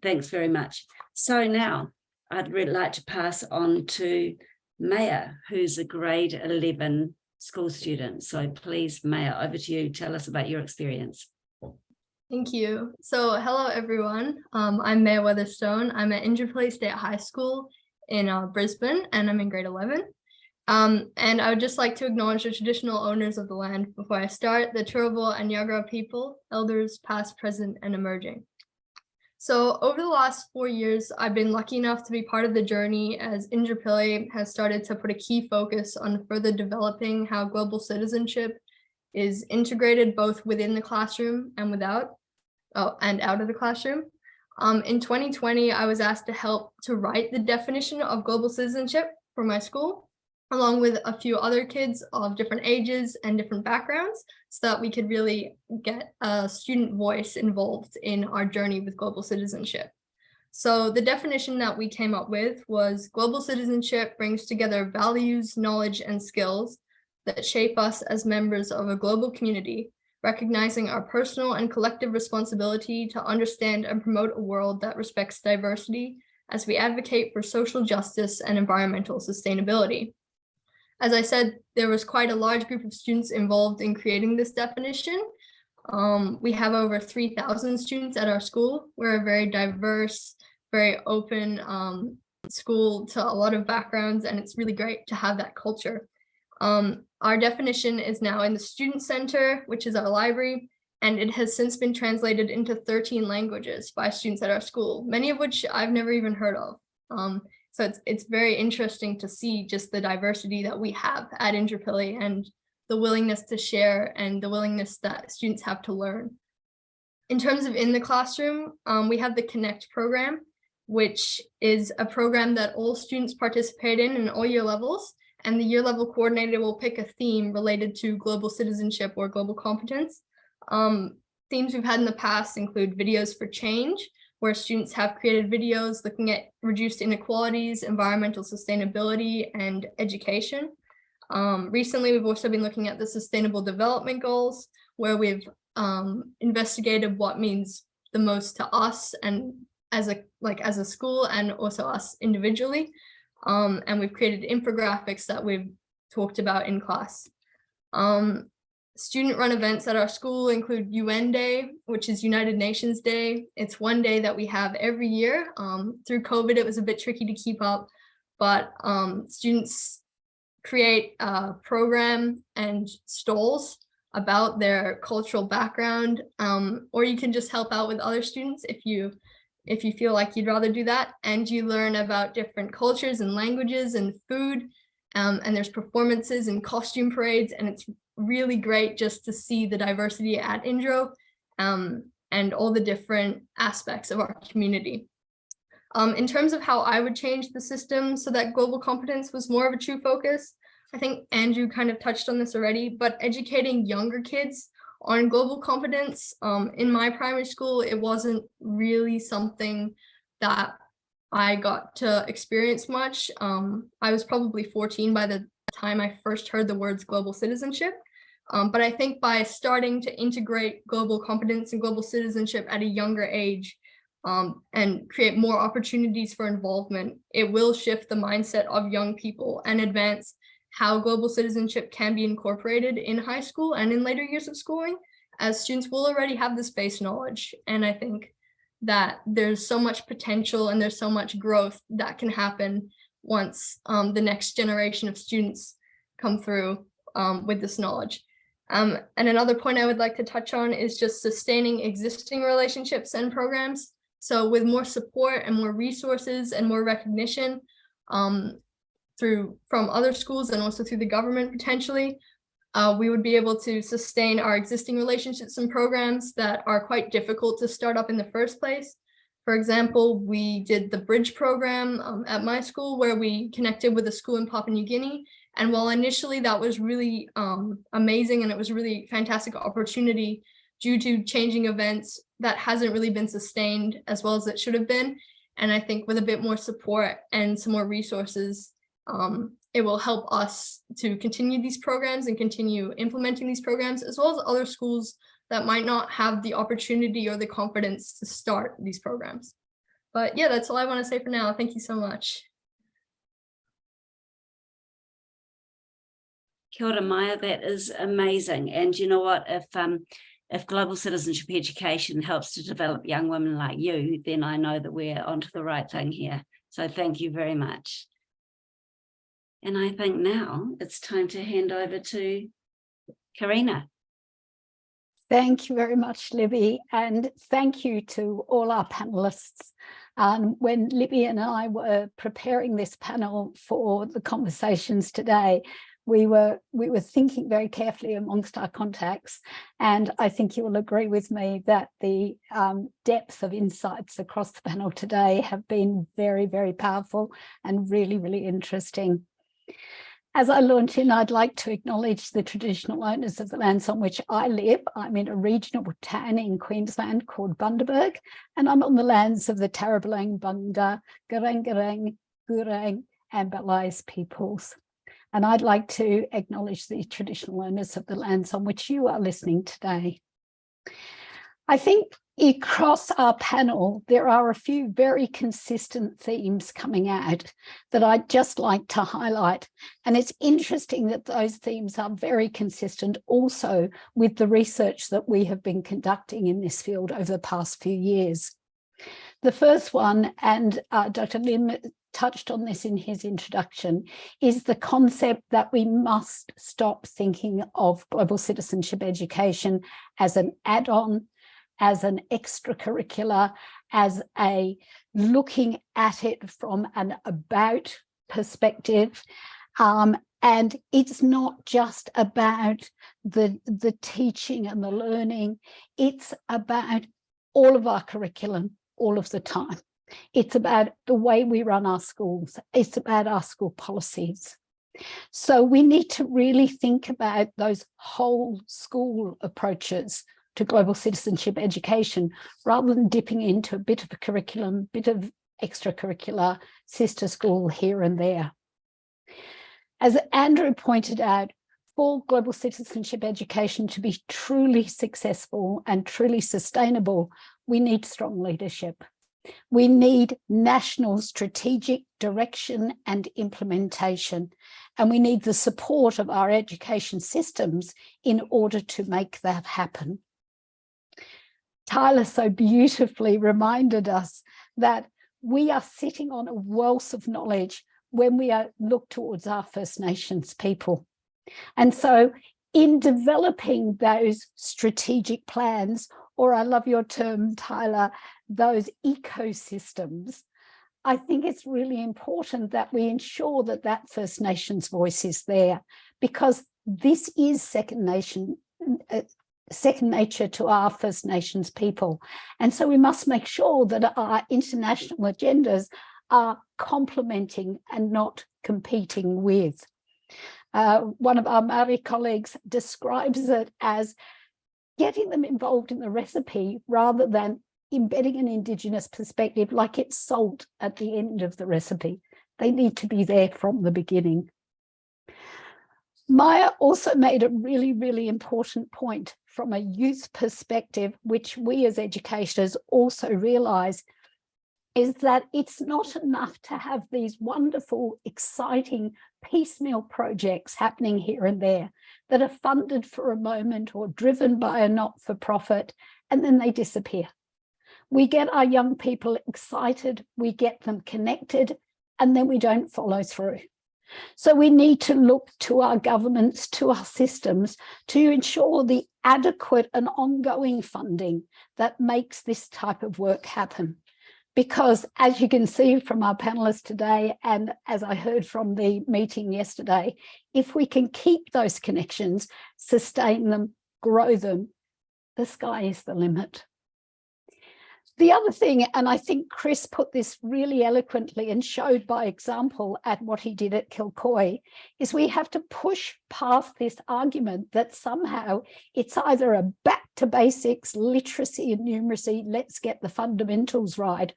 Thanks very much. So now I'd really like to pass on to Maya, who's a grade 11 school student. So please, Maya, over to you. Tell us about your experience. Thank you. So hello, everyone. I'm Maya Weatherstone. I'm at Inverplay State High School in Brisbane, and I'm in grade 11. And I would just like to acknowledge the traditional owners of the land before I start, the Turrbal and Yagara people, elders past, present, and emerging. So over the last 4 years, I've been lucky enough to be part of the journey as Inverplay has started to put a key focus on further developing how global citizenship is integrated both within the classroom and out of the classroom. In 2020, I was asked to help to write the definition of global citizenship for my school, along with a few other kids of different ages and different backgrounds, so that we could really get a student voice involved in our journey with global citizenship. So the definition that we came up with was: global citizenship brings together values, knowledge, and skills that shape us as members of a global community, recognizing our personal and collective responsibility to understand and promote a world that respects diversity as we advocate for social justice and environmental sustainability. As I said, there was quite a large group of students involved in creating this definition. We have over 3,000 students at our school. We're a very diverse, very open school to a lot of backgrounds, and it's really great to have that culture. Our definition is now in the Student Center, which is our library, and it has since been translated into 13 languages by students at our school, many of which I've never even heard of. So it's very interesting to see just the diversity that we have at Inverplay and the willingness to share and the willingness that students have to learn. In terms of in the classroom, we have the Connect program, which is a program that all students participate in all year levels. And the year level coordinator will pick a theme related to global citizenship or global competence. Themes we've had in the past include videos for change, where students have created videos looking at reduced inequalities, environmental sustainability, and education. Recently, we've also been looking at the Sustainable Development Goals, where we've investigated what means the most to us and as a school, and also us individually. And we've created infographics that we've talked about in class. Student-run events at our school include UN Day, which is United Nations Day. It's one day that we have every year. Through COVID, it was a bit tricky to keep up, but students create a program and stalls about their cultural background, or you can just help out with other students if you feel like you'd rather do that. And you learn about different cultures and languages and food, and there's performances and costume parades, and it's really great just to see the diversity at Indro, and all the different aspects of our community. In terms of how I would change the system so that global competence was more of a true focus, I think Andrew kind of touched on this already, but educating younger kids on global competence, in my primary school, it wasn't really something that I got to experience much. I was probably 14 by the time I first heard the words global citizenship. But I think by starting to integrate global competence and global citizenship at a younger age, and create more opportunities for involvement, it will shift the mindset of young people and advance how global citizenship can be incorporated in high school and in later years of schooling, as students will already have this base knowledge. And I think that there's so much potential and there's so much growth that can happen once the next generation of students come through with this knowledge. And another point I would like to touch on is just sustaining existing relationships and programs. So with more support and more resources and more recognition from other schools and also through the government potentially, we would be able to sustain our existing relationships and programs that are quite difficult to start up in the first place. For example, we did the Bridge program at my school, where we connected with a school in Papua New Guinea. And while initially that was really amazing and it was a really fantastic opportunity, due to changing events, that hasn't really been sustained as well as it should have been. And I think with a bit more support and some more resources, it will help us to continue these programs and continue implementing these programs, as well as other schools that might not have the opportunity or the confidence to start these programs. But yeah, that's all I want to say for now. Thank you so much. Kia ora, Maya, that is amazing. And you know what, if global citizenship education helps to develop young women like you, then I know that we're onto the right thing here. So thank you very much. And I think now it's time to hand over to Karina. Thank you very much, Libby, and thank you to all our panelists. When Libby and I were preparing this panel for the conversations today, we were thinking very carefully amongst our contacts, and I think you will agree with me that the depth of insights across the panel today have been very, very powerful and really, really interesting. As I launch in, I'd like to acknowledge the traditional owners of the lands on which I live. I'm in a regional town in Queensland called Bundaberg, and I'm on the lands of the Tarrablang, Bunda, Gurang, Gurang, and Balais peoples. And I'd like to acknowledge the traditional owners of the lands on which you are listening today. I think across our panel, there are a few very consistent themes coming out that I'd just like to highlight. And it's interesting that those themes are very consistent also with the research that we have been conducting in this field over the past few years. The first one, and Dr. Lim touched on this in his introduction, is the concept that we must stop thinking of global citizenship education as an add-on, as an extracurricular, as a looking at it from an about perspective. And it's not just about the teaching and the learning, it's about all of our curriculum all of the time. It's about the way we run our schools. It's about our school policies. So we need to really think about those whole school approaches to global citizenship education, rather than dipping into a bit of a curriculum, bit of extracurricular sister school here and there. As Andrew pointed out, for global citizenship education to be truly successful and truly sustainable, we need strong leadership. We need national strategic direction and implementation, and we need the support of our education systems in order to make that happen. Tyler so beautifully reminded us that we are sitting on a wealth of knowledge when we look towards our First Nations people. And so in developing those strategic plans, or I love your term, Tyler, those ecosystems, I think it's really important that we ensure that that First Nations voice is there, because this is second nature to our First Nations people. And so we must make sure that our international agendas are complementing and not competing with. One of our Māori colleagues describes it as getting them involved in the recipe rather than embedding an Indigenous perspective like it's salt at the end of the recipe. They need to be there from the beginning. Maya also made a really, really important point from a youth perspective, which we as educators also realise, is that it's not enough to have these wonderful, exciting piecemeal projects happening here and there that are funded for a moment or driven by a not-for-profit, and then they disappear. We get our young people excited, we get them connected, and then we don't follow through. So we need to look to our governments, to our systems, to ensure the adequate and ongoing funding that makes this type of work happen. Because as you can see from our panelists today, and as I heard from the meeting yesterday, if we can keep those connections, sustain them, grow them, the sky is the limit. The other thing, and I think Chris put this really eloquently and showed by example at what he did at Kilcoy, is we have to push past this argument that somehow it's either a back to basics, literacy and numeracy, let's get the fundamentals right,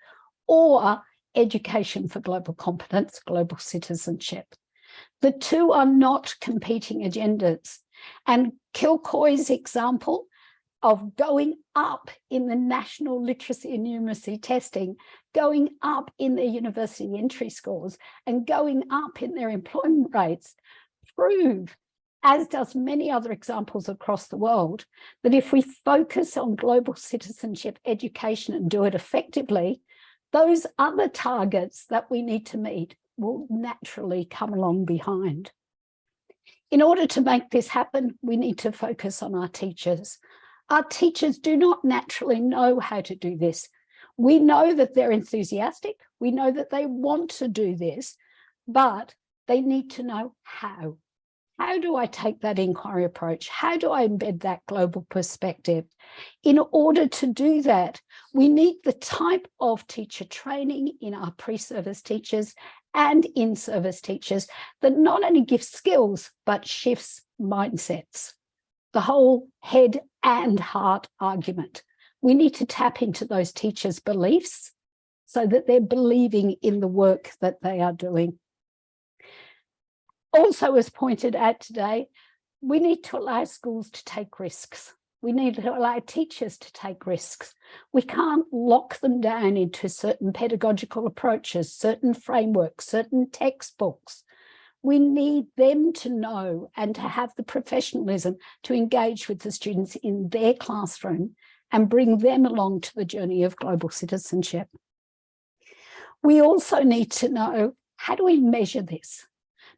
or education for global competence, global citizenship. The two are not competing agendas. And Kilcoy's example of going up in the national literacy and numeracy testing, going up in their university entry scores, and going up in their employment rates prove, as does many other examples across the world, that if we focus on global citizenship education and do it effectively, those other targets that we need to meet will naturally come along behind. In order to make this happen, we need to focus on our teachers. Our teachers do not naturally know how to do this. We know that they're enthusiastic. We know that they want to do this, but they need to know how. How do I take that inquiry approach? How do I embed that global perspective? In order to do that, we need the type of teacher training in our pre-service teachers and in-service teachers that not only gives skills, but shifts mindsets. The whole head and heart argument. We need to tap into those teachers' beliefs so that they're believing in the work that they are doing. Also, as pointed out today, we need to allow schools to take risks. We need to allow teachers to take risks. We can't lock them down into certain pedagogical approaches, certain frameworks, certain textbooks. We need them to know and to have the professionalism to engage with the students in their classroom and bring them along to the journey of global citizenship. We also need to know, how do we measure this?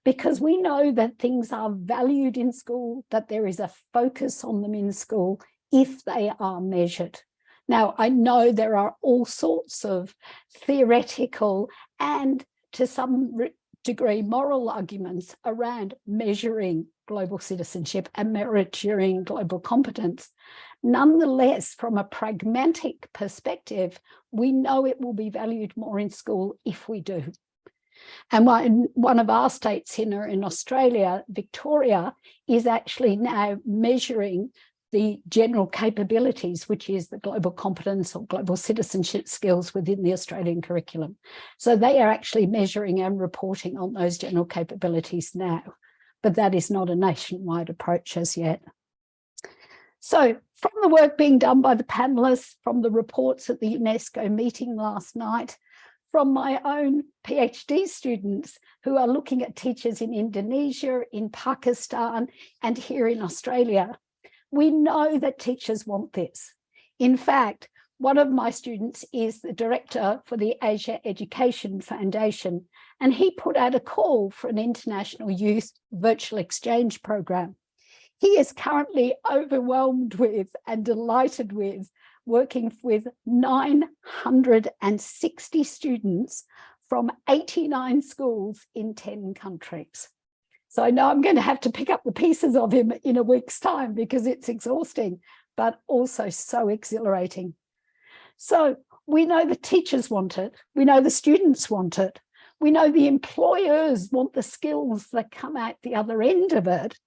Because we know that things are valued in school, that there is a focus on them in school if they are measured. Now, I know there are all sorts of theoretical and to some degree moral arguments around measuring global citizenship and measuring global competence. Nonetheless, from a pragmatic perspective, we know it will be valued more in school if we do. And one of our states here in Australia, Victoria, is actually now measuring the general capabilities, which is the global competence or global citizenship skills within the Australian curriculum. So they are actually measuring and reporting on those general capabilities now, but that is not a nationwide approach as yet. So from the work being done by the panelists, from the reports at the UNESCO meeting last night, from my own PhD students who are looking at teachers in Indonesia, in Pakistan, and here in Australia, we know that teachers want this. In fact, one of my students is the director for the Asia Education Foundation, and he put out a call for an international youth virtual exchange program. He is currently overwhelmed with and delighted with working with 960 students from 89 schools in 10 countries. So I know I'm going to have to pick up the pieces of him in a week's time because it's exhausting, but also so exhilarating. So we know the teachers want it. We know the students want it. We know the employers want the skills that come out the other end of it.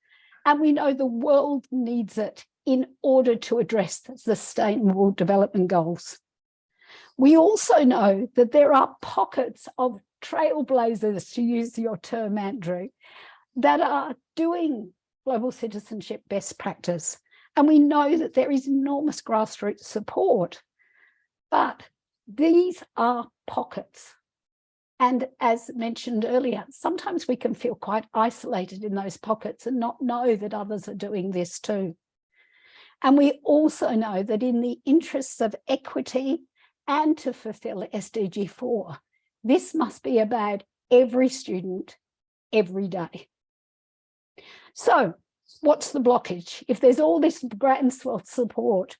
And we know the world needs it in order to address the Sustainable Development Goals. We also know that there are pockets of trailblazers, to use your term, Andrew, that are doing global citizenship best practice. And we know that there is enormous grassroots support, but these are pockets. And as mentioned earlier, sometimes we can feel quite isolated in those pockets and not know that others are doing this too. And we also know that in the interests of equity and to fulfill SDG 4, this must be about every student, every day. So what's the blockage? If there's all this groundswell support,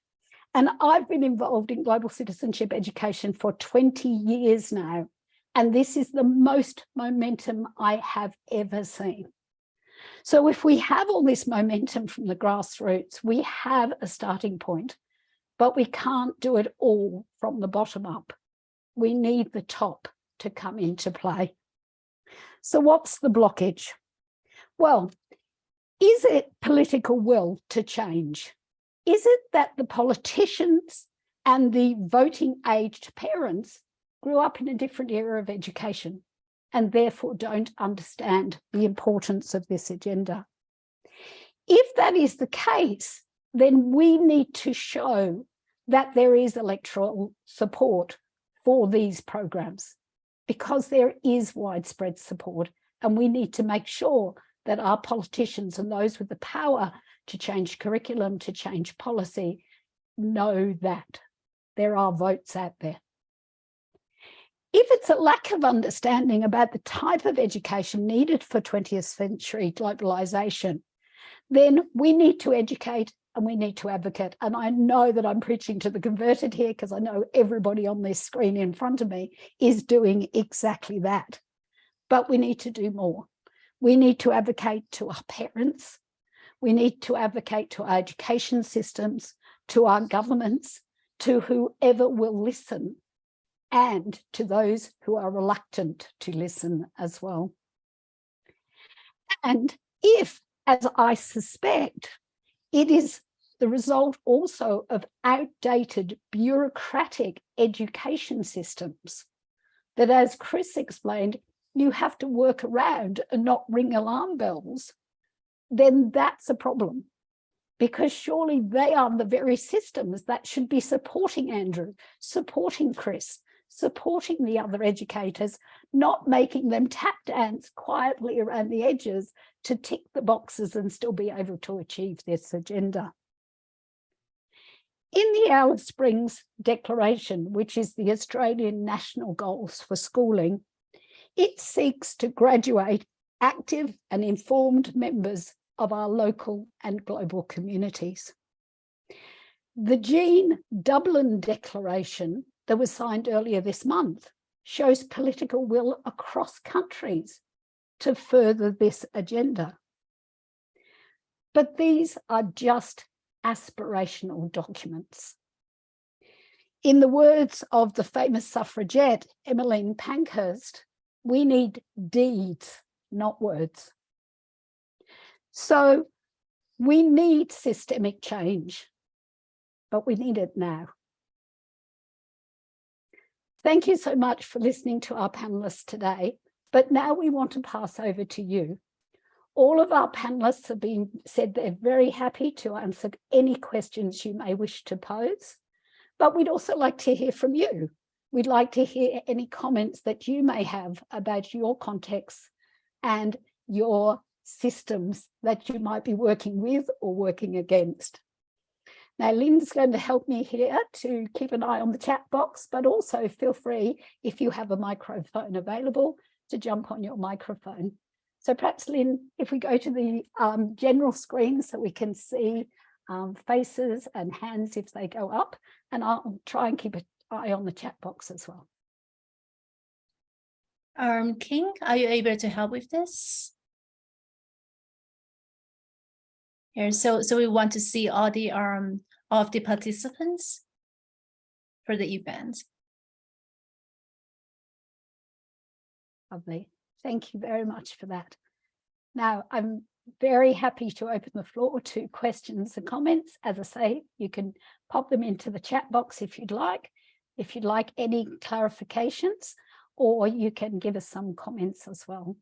and I've been involved in global citizenship education for 20 years now, and this is the most momentum I have ever seen. So if we have all this momentum from the grassroots, we have a starting point, but we can't do it all from the bottom up. We need the top to come into play. So what's the blockage? Well, is it political will to change? Is it that the politicians and the voting-aged parents grew up in a different era of education and therefore don't understand the importance of this agenda? If that is the case, then we need to show that there is electoral support for these programs, because there is widespread support, and we need to make sure that our politicians and those with the power to change curriculum, to change policy, know that there are votes out there. If it's a lack of understanding about the type of education needed for 20th century globalization, then we need to educate and we need to advocate. And I know that I'm preaching to the converted here because I know everybody on this screen in front of me is doing exactly that. But we need to do more. We need to advocate to our parents. We need to advocate to our education systems, to our governments, to whoever will listen, and to those who are reluctant to listen as well. And if, as I suspect, it is the result also of outdated bureaucratic education systems that, as Chris explained, you have to work around and not ring alarm bells, then that's a problem. Because surely they are the very systems that should be supporting Andrew, supporting Chris, supporting the other educators, not making them tap dance quietly around the edges to tick the boxes and still be able to achieve this agenda. In the Alice Springs Declaration, which is the Australian National Goals for Schooling, it seeks to graduate active and informed members of our local and global communities. The Jean Dublin Declaration that was signed earlier this month shows political will across countries to further this agenda. But these are just aspirational documents. In the words of the famous suffragette, Emmeline Pankhurst, we need deeds, not words. So We need systemic change, but we need it now. Thank you so much for listening to our panelists today, but now we want to pass over to you. All of our panelists have said they're very happy to answer any questions you may wish to pose, but we'd also like to hear from you. We'd like to hear any comments that you may have about your context and your systems that you might be working with or working against. Now, Lynn's going to help me here to keep an eye on the chat box, but also feel free, if you have a microphone available, to jump on your microphone. So perhaps, Lynn, if we go to the general screen so we can see faces and hands if they go up, and I'll try and keep an eye on the chat box as well. King, are you able to help with this? Here, so we want to see all the of the participants for the event. Lovely. Thank you very much for that. Now, I'm very happy to open the floor to questions and comments. As I say, you can pop them into the chat box if you'd like any clarifications, or you can give us some comments as well.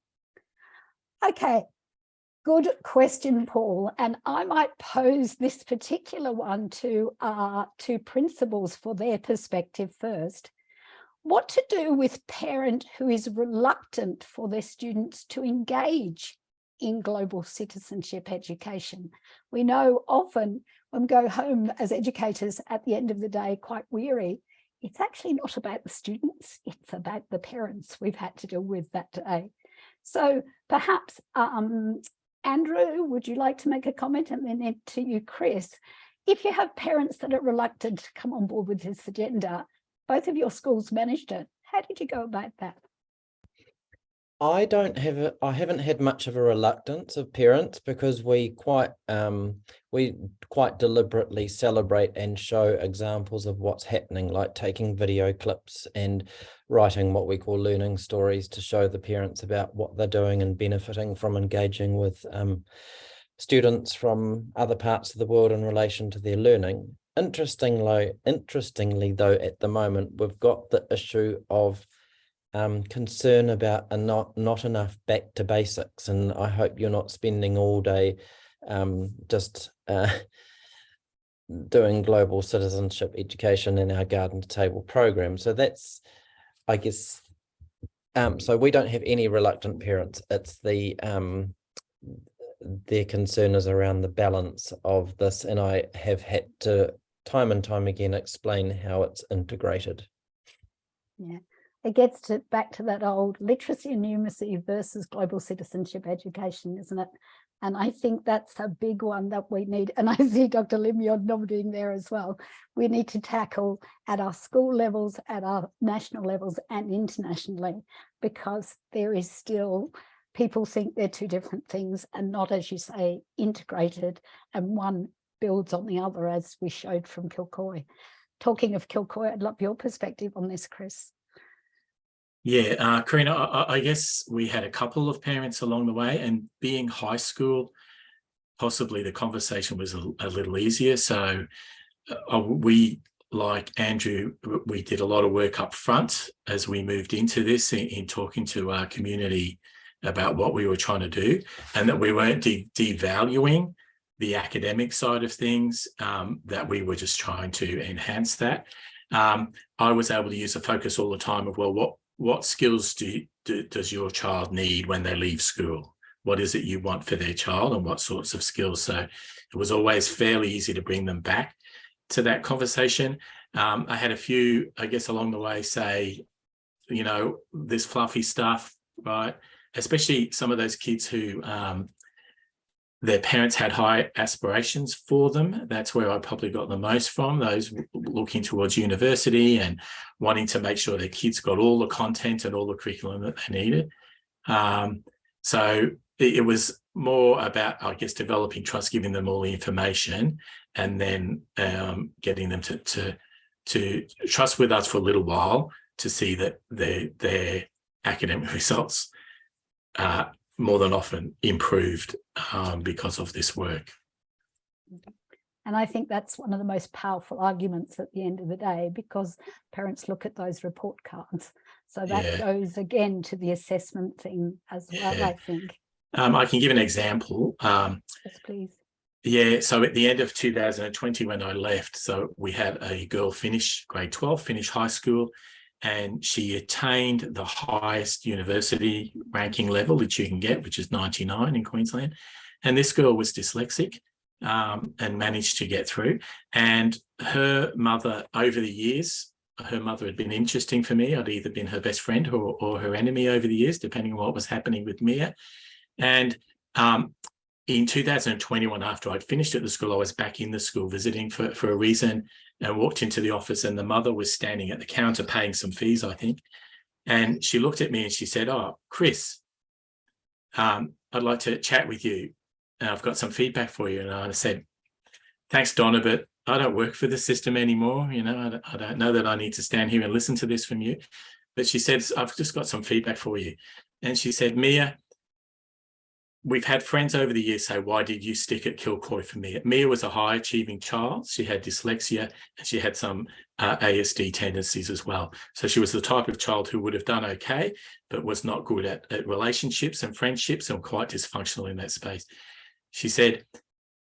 Okay. Good question, Paul. And I might pose this particular one to principals for their perspective first. What to do with parent who is reluctant for their students to engage in global citizenship education? We know often when we go home as educators at the end of the day quite weary, it's actually not about the students, it's about the parents we've had to deal with that day. So perhaps Andrew, would you like to make a comment? And then to you, Chris, if you have parents that are reluctant to come on board with this agenda, both of your schools managed it. How did you go about that? I haven't had much of a reluctance of parents, because we quite deliberately celebrate and show examples of what's happening, like taking video clips and writing what we call learning stories to show the parents about what they're doing and benefiting from engaging with students from other parts of the world in relation to their learning. Interestingly though, at the moment, we've got the issue of concern about not enough back to basics, and I hope you're not spending all day just doing global citizenship education in our garden to table program. So that's, I guess, so we don't have any reluctant parents. It's the their concern is around the balance of this, and I have had to time and time again explain how it's integrated. Yeah. It gets back to that old literacy and numeracy versus global citizenship education, isn't it? And I think that's a big one that we need. And I see Dr. Lim, you're nodding there as well. We need to tackle at our school levels, at our national levels and internationally, because there is still, people think they're two different things and not, as you say, integrated, and one builds on the other, as we showed from Kilcoy. Talking of Kilcoy, I'd love your perspective on this, Chris. Yeah, Karina, I guess we had a couple of parents along the way, and being high school, possibly the conversation was a little easier. So we, like Andrew, we did a lot of work up front as we moved into this in talking to our community about what we were trying to do, and that we weren't devaluing the academic side of things, that we were just trying to enhance that. I was able to use the focus all the time of, well, what skills does your child need when they leave school? What is it you want for their child, and what sorts of skills? So it was always fairly easy to bring them back to that conversation. I had a few, I guess, along the way say, you know, this fluffy stuff, right? Especially some of those kids who their parents had high aspirations for them. That's where I probably got the most from, those looking towards university and wanting to make sure their kids got all the content and all the curriculum that they needed. So it was more about, I guess, developing trust, giving them all the information, and then getting them to trust with us for a little while to see that their academic results more than often improved because of this work. And I think that's one of the most powerful arguments at the end of the day, because parents look at those report cards. So that goes again to the assessment thing as well, I think. I can give an example. Yes, please. Yeah, so at the end of 2020, when I left, so we had a girl finish grade 12, finish high school, and she attained the highest university ranking level that you can get, which is 99 in Queensland. And this girl was dyslexic and managed to get through. And her mother, over the years, her mother had been interesting for me. I'd either been her best friend or her enemy over the years, depending on what was happening with Mia. And in 2021, after I'd finished at the school, I was back in the school visiting for a reason, and walked into the office, and the mother was standing at the counter paying some fees, I think. And she looked at me and she said, "Oh, Chris, I'd like to chat with you. And I've got some feedback for you." And I said, "Thanks, Donna, but I don't work for the system anymore. You know, I don't know that I need to stand here and listen to this from you." But she said, "I've just got some feedback for you." And she said, "Mia, we've had friends over the years say, why did you stick at Kilcoy for Mia?" Mia was a high achieving child. She had dyslexia and she had some ASD tendencies as well. So she was the type of child who would have done okay, but was not good at relationships and friendships, and quite dysfunctional in that space. She said,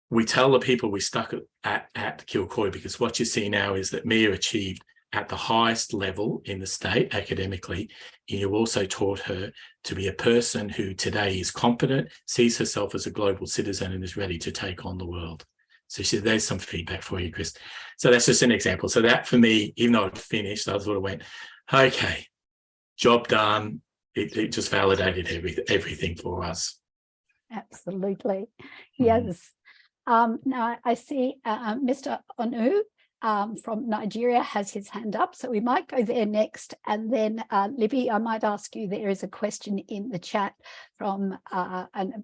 "We tell the people we stuck at Kilcoy because what you see now is that Mia achieved at the highest level in the state academically. You also taught her to be a person who today is competent, sees herself as a global citizen, and is ready to take on the world." So she said, "There's some feedback for you, Chris." So that's just an example. So that for me, even though I'd finished, I sort of went, okay, job done. It just validated everything for us. Absolutely. Yes. Now I see Mr. Onu from Nigeria has his hand up, so we might go there next. And then Libby, I might ask you, there is a question in the chat from, and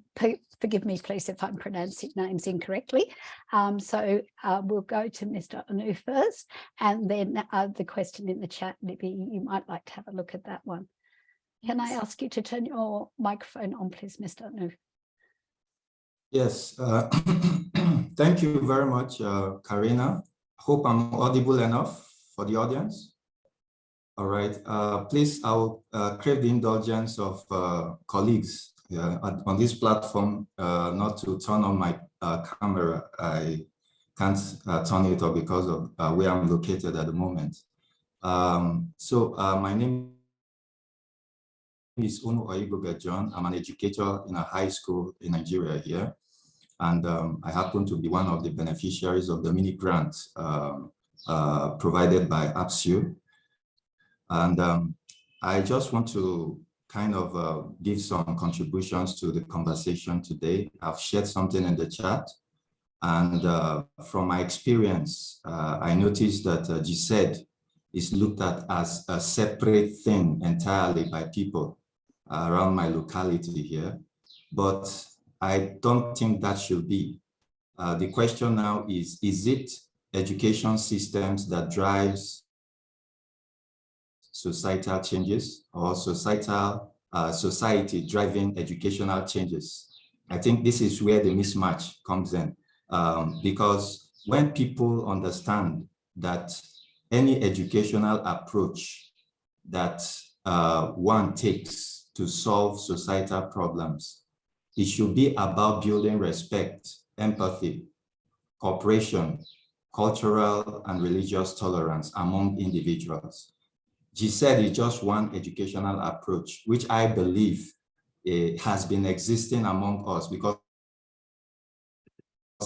forgive me please if I'm pronouncing names incorrectly. So we'll go to Mr. Onu first, and then the question in the chat, Libby, you might like to have a look at that one. Can I ask you to turn your microphone on, please, Mr. Onu? Yes, thank you very much, Karina. Hope I'm audible enough for the audience. All right, please, I'll crave the indulgence of colleagues on this platform not to turn on my camera. I can't turn it off because of where I'm located at the moment. My name is Onu Oyigoga John. I'm an educator in a high school in Nigeria here. And I happen to be one of the beneficiaries of the mini grant provided by APSU. And I just want to kind of give some contributions to the conversation today. I've shared something in the chat. And from my experience, I noticed that GCED is looked at as a separate thing entirely by people around my locality here. But I don't think that should be. The question now is it education systems that drives societal changes, or society driving educational changes? I think this is where the mismatch comes in, because when people understand that any educational approach that one takes to solve societal problems, it should be about building respect, empathy, cooperation, cultural and religious tolerance among individuals. GCED is just one educational approach, which I believe has been existing among us because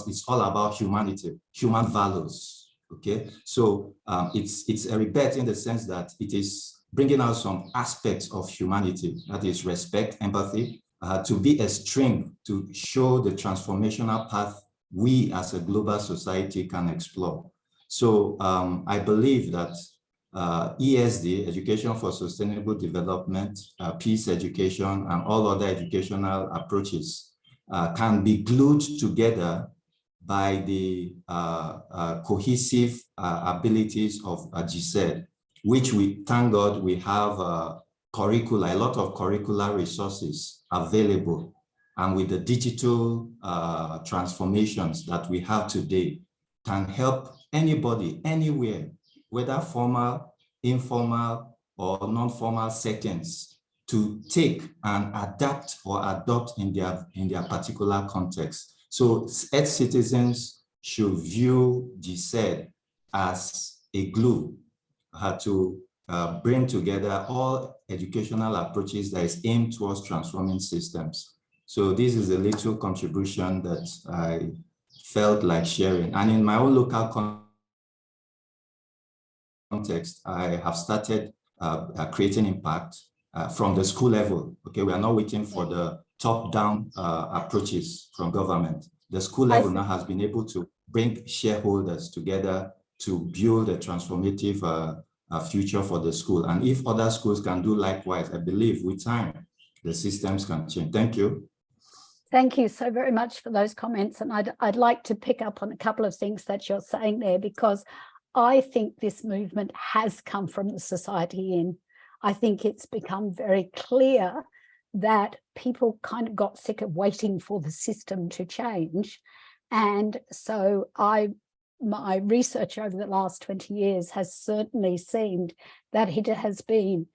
it's all about humanity, human values, okay? So it's a rebirth in the sense that it is bringing out some aspects of humanity, that is respect, empathy, to be a string to show the transformational path we as a global society can explore. So I believe that ESD, Education for Sustainable Development, peace education, and all other educational approaches can be glued together by the cohesive abilities of GCED, which we, thank God, we have a lot of curricular resources available. And with the digital transformations that we have today, can help anybody, anywhere, whether formal, informal, or non-formal settings, to take and adapt or adopt in their particular context. So Earth citizens should view GCED as a glue to bring together all educational approaches that is aimed towards transforming systems. So this is a little contribution that I felt like sharing. And in my own local context, I have started creating impact from the school level. Okay, we are not waiting for the top-down approaches from government. The school level now has been able to bring shareholders together to build a transformative future for the school. And if other schools can do likewise, I believe with time, the systems can change. Thank you. Thank you so very much for those comments. And I'd like to pick up on a couple of things that you're saying there, because I think this movement has come from the society in. I think it's become very clear that people kind of got sick of waiting for the system to change. And so my research over the last 20 years has certainly seemed that it has been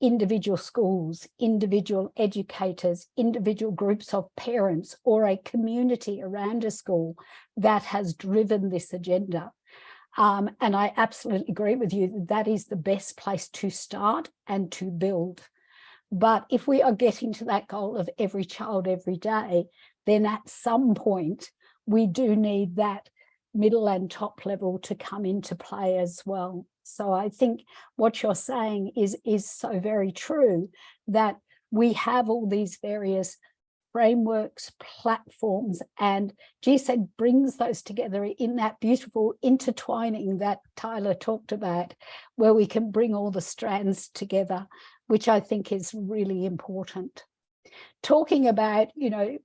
individual schools, individual educators, individual groups of parents, or a community around a school that has driven this agenda. And I absolutely agree with you that is the best place to start and to build. But if we are getting to that goal of every child every day, then at some point we do need that middle and top level to come into play as well. So I think what you're saying is so very true, that we have all these various frameworks, platforms, and GCED brings those together in that beautiful intertwining that Tyler talked about, where we can bring all the strands together, which I think is really important. Talking about,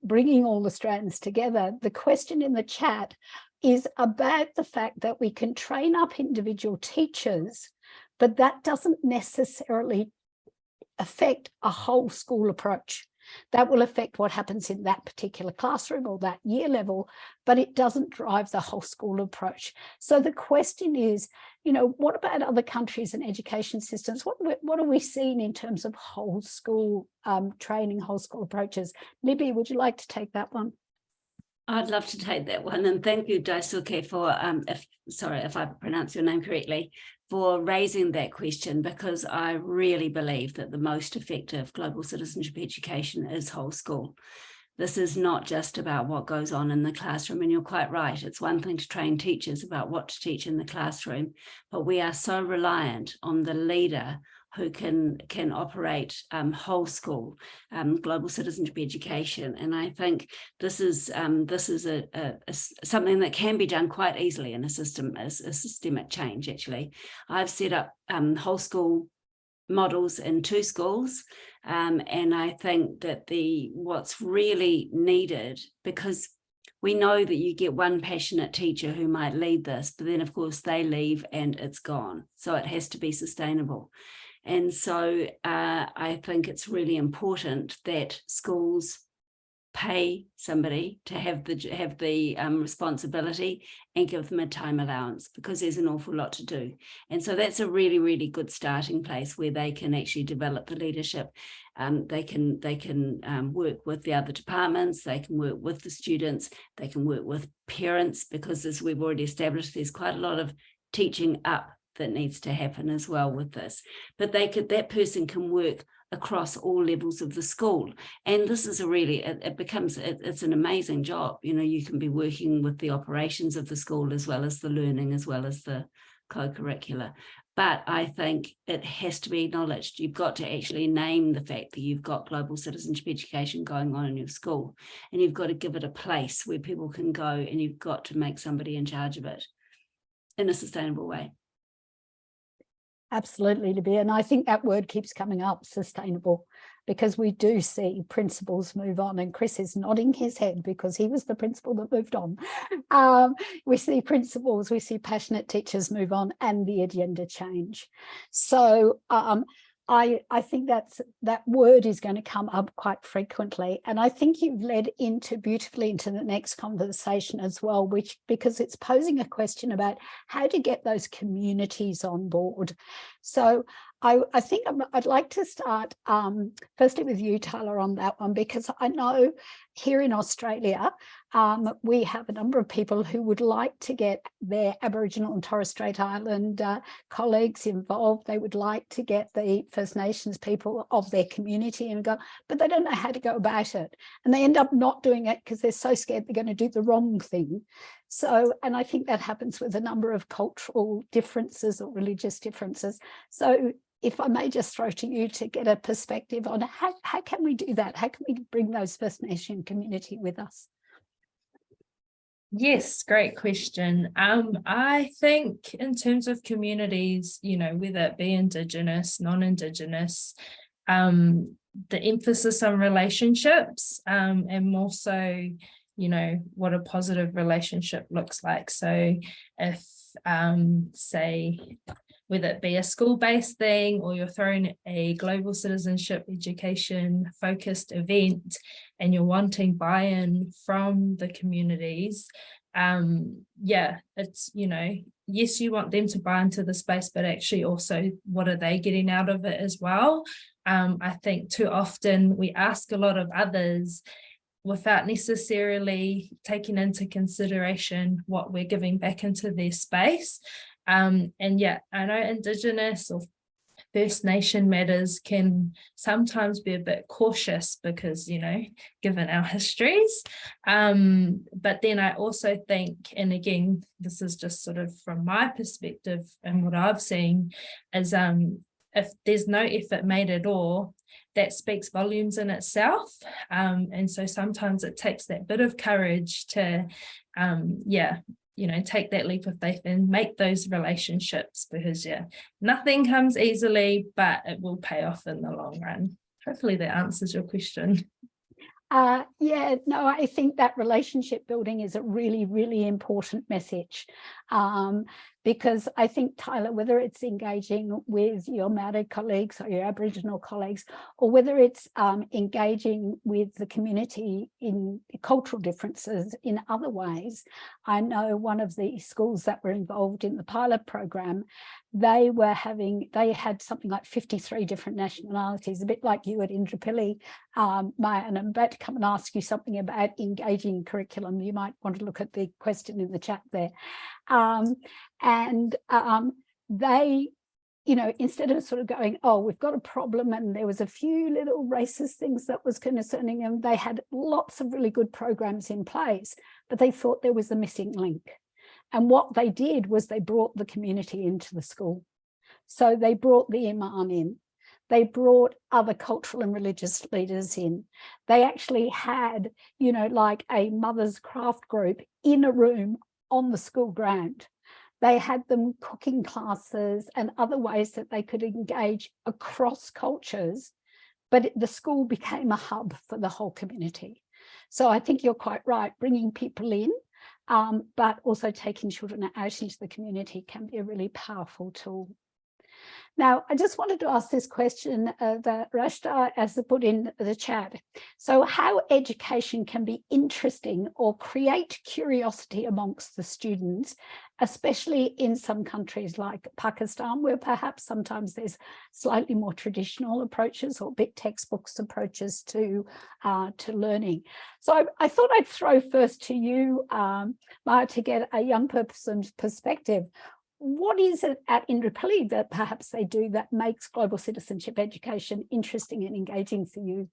bringing all the strands together, the question in the chat is about the fact that we can train up individual teachers, but that doesn't necessarily affect a whole school approach. That will affect what happens in that particular classroom or that year level, but it doesn't drive the whole school approach. So the question is, what about other countries and education systems? What are we seeing in terms of whole school training, whole school approaches? Libby, would you like to take that one? I'd love to take that one, and thank you, Daisuke, for if I pronounce your name correctly, for raising that question, because I really believe that the most effective global citizenship education is whole school. This is not just about what goes on in the classroom, and you're quite right. It's one thing to train teachers about what to teach in the classroom, but we are so reliant on the leader who can operate whole school global citizenship education. And I think this is something that can be done quite easily in a systemic change. Actually, I've set up whole school models in 2 schools, and I think that what's really needed, because we know that you get one passionate teacher who might lead this, but then of course they leave and it's gone. So it has to be sustainable. And so I think it's really important that schools pay somebody to have the responsibility and give them a time allowance, because there's an awful lot to do. And so that's a really, really good starting place where they can actually develop the leadership. They can work with the other departments, they can work with the students, they can work with parents, because as we've already established, there's quite a lot of teaching up that needs to happen as well with this. But that person can work across all levels of the school. And this is it's an amazing job. You can be working with the operations of the school as well as the learning, as well as the co-curricular. But I think it has to be acknowledged. You've got to actually name the fact that you've got global citizenship education going on in your school, and you've got to give it a place where people can go, and you've got to make somebody in charge of it in a sustainable way. Absolutely, Libby. And I think that word keeps coming up, sustainable, because we do see principals move on. And Chris is nodding his head because he was the principal that moved on. We see principals, we see passionate teachers move on, and the agenda change. So I think that word is going to come up quite frequently. And I think you've led beautifully into the next conversation as well, because it's posing a question about how to get those communities on board. So I think I'd like to start firstly with you, Tyler, on that one, because I know here in Australia, we have a number of people who would like to get their Aboriginal and Torres Strait Island colleagues involved. They would like to get the First Nations people of their community involved, but they don't know how to go about it. And they end up not doing it because they're so scared they're going to do the wrong thing. So, and I think that happens with a number of cultural differences or religious differences. So if I may just throw to you to get a perspective on how can we do that? How can we bring those First Nation community with us? Yes, great question. I think in terms of communities, whether it be Indigenous, non-Indigenous, the emphasis on relationships, and more so, what a positive relationship looks like. So if, say, whether it be a school-based thing or you're throwing a global citizenship education focused event and you're wanting buy-in from the communities, it's, yes, you want them to buy into the space, but actually also what are they getting out of it as well? I think too often we ask a lot of others without necessarily taking into consideration what we're giving back into their space. And yeah, I know Indigenous or First Nation matters can sometimes be a bit cautious because, given our histories. But then I also think, and again, this is just sort of from my perspective and what I've seen, is if there's no effort made at all, that speaks volumes in itself. And so sometimes it takes that bit of courage to, take that leap of faith and make those relationships, because nothing comes easily, but it will pay off in the long run. Hopefully that answers your question. I think that relationship building is a really, really important message, because I think, Tyler, whether it's engaging with your Maori colleagues or your Aboriginal colleagues, or whether it's engaging with the community in cultural differences in other ways. I know one of the schools that were involved in the pilot program, they had something like 53 different nationalities, a bit like you at Indrapilli, Maya, and I'm about to come and ask you something about engaging curriculum. You might want to look at the question in the chat there. They, instead of sort of going, oh, we've got a problem, and there was a few little racist things that was concerning them, they had lots of really good programs in place, but they thought there was a missing link. And what they did was they brought the community into the school. So they brought the imam in. They brought other cultural and religious leaders in. They actually had, like a mother's craft group in a room on the school ground. They had them cooking classes and other ways that they could engage across cultures, but the school became a hub for the whole community. So I think you're quite right, bringing people in, but also taking children out into the community can be a really powerful tool. Now, I just wanted to ask this question that Rashta has put in the chat. So how education can be interesting or create curiosity amongst the students, especially in some countries like Pakistan, where perhaps sometimes there's slightly more traditional approaches or bit textbooks approaches to learning. So I thought I'd throw first to you, Maya, to get a young person's perspective. What is it at Indrapilli that perhaps they do that makes global citizenship education interesting and engaging for you?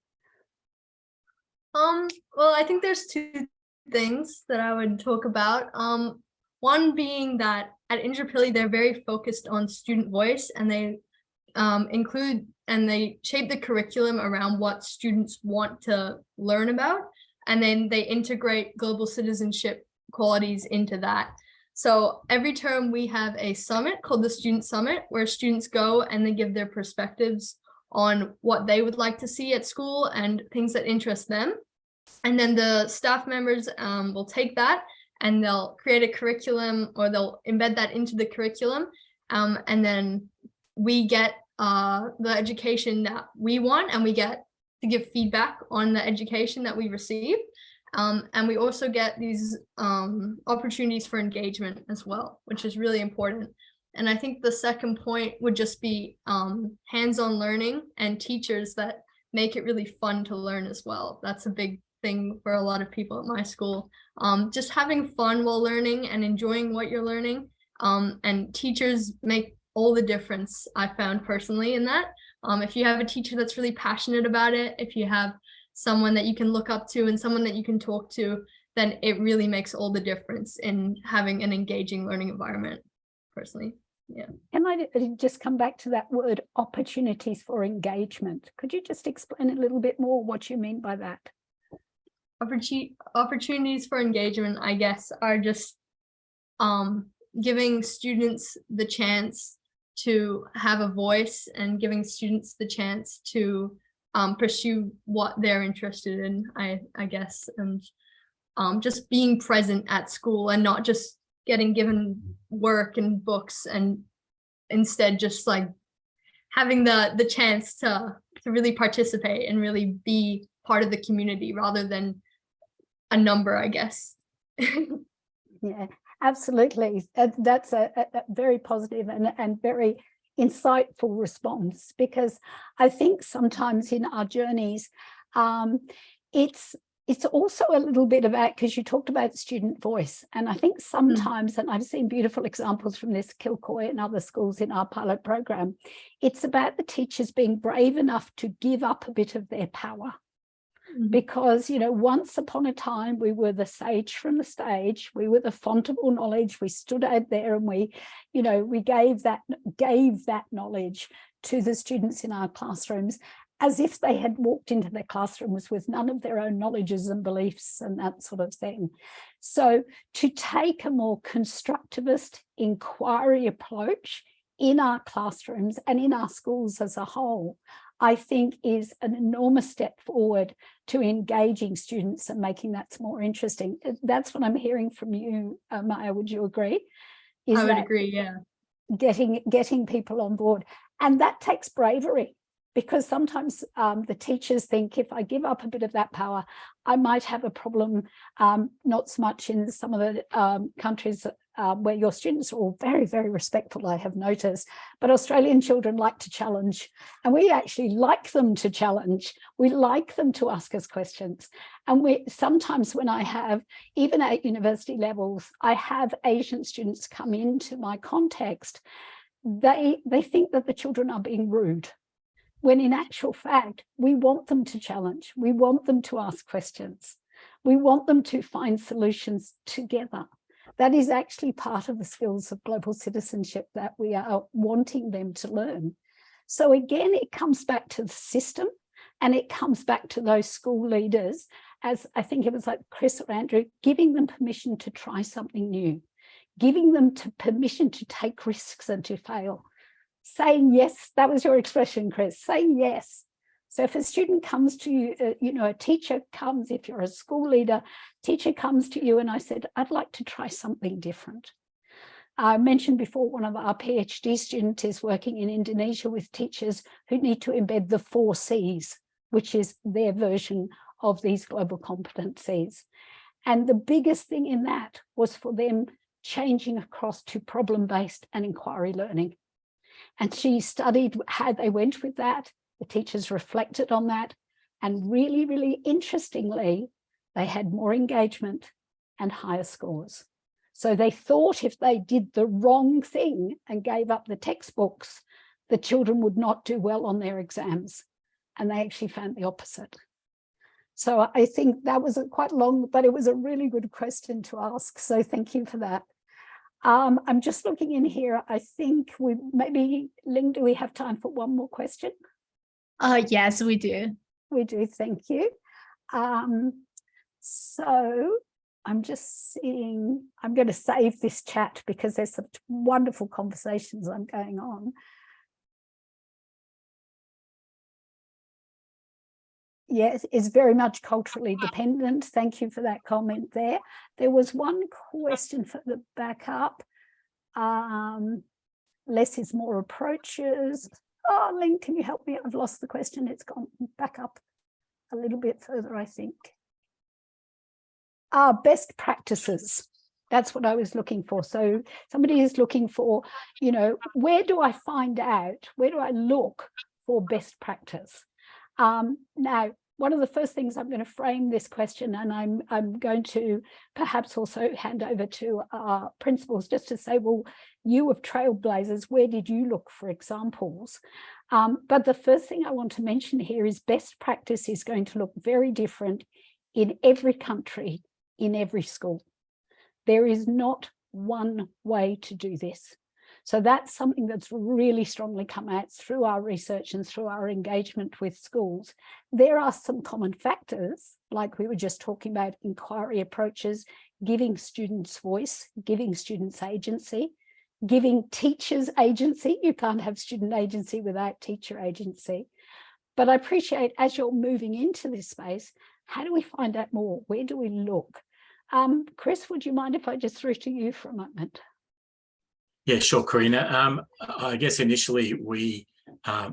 Well, I think there's two things that I would talk about. One being that at Indrapilli, they're very focused on student voice, and they include and they shape the curriculum around what students want to learn about, and then they integrate global citizenship qualities into that. So every term we have a summit called the Student Summit, where students go and they give their perspectives on what they would like to see at school and things that interest them. And then the staff members will take that and they'll create a curriculum, or they'll embed that into the curriculum. And then we get the education that we want, and we get to give feedback on the education that we receive. And we also get these opportunities for engagement as well, which is really important. And I think the second point would just be hands-on learning and teachers that make it really fun to learn as well. That's a big thing for a lot of people at my school. Just having fun while learning and enjoying what you're learning. And teachers make all the difference, I found personally in that. If you have a teacher that's really passionate about it, if you have someone that you can look up to and someone that you can talk to, then it really makes all the difference in having an engaging learning environment, personally. Yeah. Can I just come back to that word, opportunities for engagement? Could you just explain a little bit more what you mean by that? Opportunities for engagement, I guess, are just giving students the chance to have a voice and giving students the chance to pursue what they're interested in, I guess, and just being present at school and not just getting given work and books, and instead just like having the chance to really participate and really be part of the community rather than a number, I guess. Yeah, absolutely. That's a very positive and very insightful response, because I think sometimes in our journeys, it's also a little bit about, because you talked about student voice, and I think sometimes, and I've seen beautiful examples from this, Kilcoy and other schools in our pilot program, it's about the teachers being brave enough to give up a bit of their power. Because, you know, once upon a time, we were the sage from the stage, we were the font of all knowledge, we stood out there and we, you know, we gave that knowledge to the students in our classrooms as if they had walked into their classrooms with none of their own knowledges and beliefs and that sort of thing. So to take a more constructivist inquiry approach in our classrooms and in our schools as a whole, I think is an enormous step forward to engaging students and making that more interesting. That's what I'm hearing from you, Maya. Would you agree? I would agree, yeah. Getting people on board. And that takes bravery, because sometimes the teachers think, if I give up a bit of that power, I might have a problem, not so much in some of the countries where your students are all very, very respectful, I have noticed, but Australian children like to challenge, and we actually like them to challenge. We like them to ask us questions. And we sometimes, when I have, even at university levels, I have Asian students come into my context, they think that the children are being rude, when in actual fact, we want them to challenge. We want them to ask questions. We want them to find solutions together. That is actually part of the skills of global citizenship that we are wanting them to learn. So again, it comes back to the system, and it comes back to those school leaders, as I think it was like Chris or Andrew, giving them permission to try something new, giving them permission to take risks and to fail. Saying yes, that was your expression, Chris, saying yes. So if a student comes to you, you know, a teacher comes, if you're a school leader, teacher comes to you and I said, I'd like to try something different. I mentioned before, one of our PhD students is working in Indonesia with teachers who need to embed the 4 C's, which is their version of these global competencies. And the biggest thing in that was for them changing across to problem-based and inquiry learning. And she studied how they went with that. The teachers reflected on that. And really, really interestingly, they had more engagement and higher scores. So they thought if they did the wrong thing and gave up the textbooks, the children would not do well on their exams. And they actually found the opposite. So I think that was quite long, but it was a really good question to ask. So thank you for that. I'm just looking in here. I think we maybe, Ling, do we have time for one more question? Yes, we do. We do, thank you. So I'm just seeing, I'm going to save this chat because there's some wonderful conversations going on. Yes, it's very much culturally dependent. Thank you for that comment there. There was one question for the backup. Less is more approaches. Oh, Lynn, can you help me? I've lost the question. It's gone back up a little bit further, I think. Best practices. That's what I was looking for. So somebody is looking for, you know, where do I find out? Where do I look for best practice? Now, one of the first things I'm going to frame this question, and I'm going to perhaps also hand over to our principals just to say, well, you of Trailblazers, where did you look for examples? But the first thing I want to mention here is best practice is going to look very different in every country, in every school. There is not one way to do this. So that's something that's really strongly come out through our research and through our engagement with schools. There are some common factors, like we were just talking about, inquiry approaches, giving students voice, giving students agency, giving teachers agency. You can't have student agency without teacher agency. But I appreciate, as you're moving into this space, how do we find out more? Where do we look? Chris, would you mind if I just threw to you for a moment? Yeah, sure, Karina. I guess initially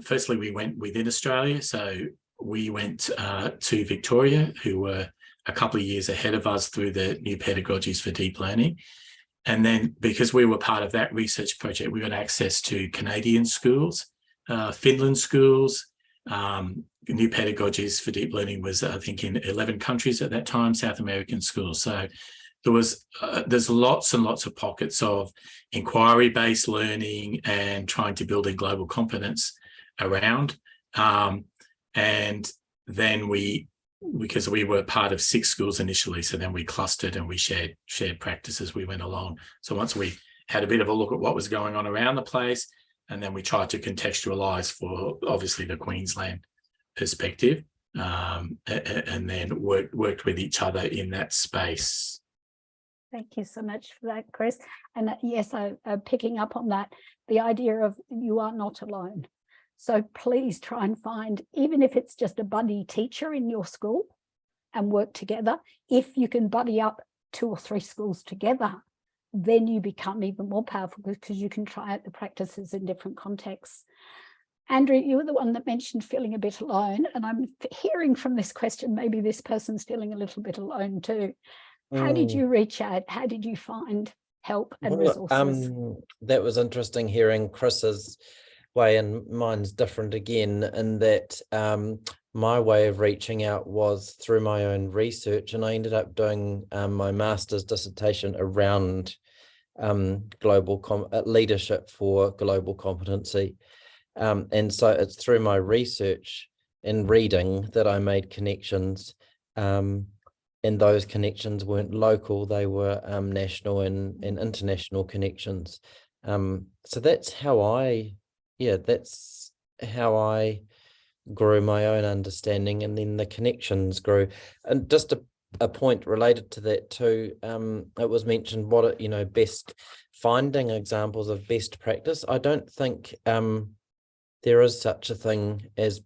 firstly we went within Australia. So we went to Victoria, who were a couple of years ahead of us through the new pedagogies for deep learning. And then because we were part of that research project, we got access to Canadian schools, Finland schools. New pedagogies for deep learning was, I think, in 11 countries at that time, South American schools. So there's lots and lots of pockets of inquiry-based learning and trying to build a global competence around. And then because we were part of 6 schools initially, so then we clustered and we shared practice as we went along. So once we had a bit of a look at what was going on around the place, and then we tried to contextualize for obviously the Queensland perspective, and then worked with each other in that space. Thank you so much for that, Chris. And yes, I'm picking up on that, the idea of you are not alone. So please try and find, even if it's just a buddy teacher in your school, and work together. If you can buddy up 2 or 3 schools together, then you become even more powerful because you can try out the practices in different contexts. Andrew, you were the one that mentioned feeling a bit alone, and I'm hearing from this question, maybe this person's feeling a little bit alone too. How did you reach out? How did you find help and resources? That was interesting hearing Chris's way, and mine's different again in that my way of reaching out was through my own research, and I ended up doing my master's dissertation around global leadership for global competency. And so it's through my research and reading that I made connections, and those connections weren't local, they were national and international connections. So that's how I grew my own understanding, and then the connections grew. And just a point related to that too, it was mentioned best finding examples of best practice. I don't think there is such a thing as,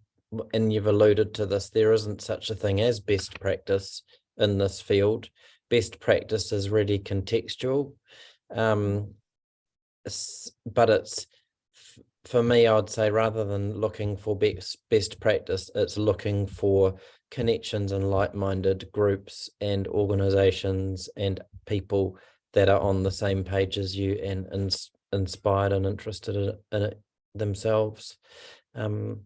and you've alluded to this, there isn't such a thing as best practice in this field. Best practice is really contextual, but it's, for me, I would say, rather than looking for best practice, it's looking for connections and like-minded groups and organizations and people that are on the same page as you and inspired and interested in it themselves. And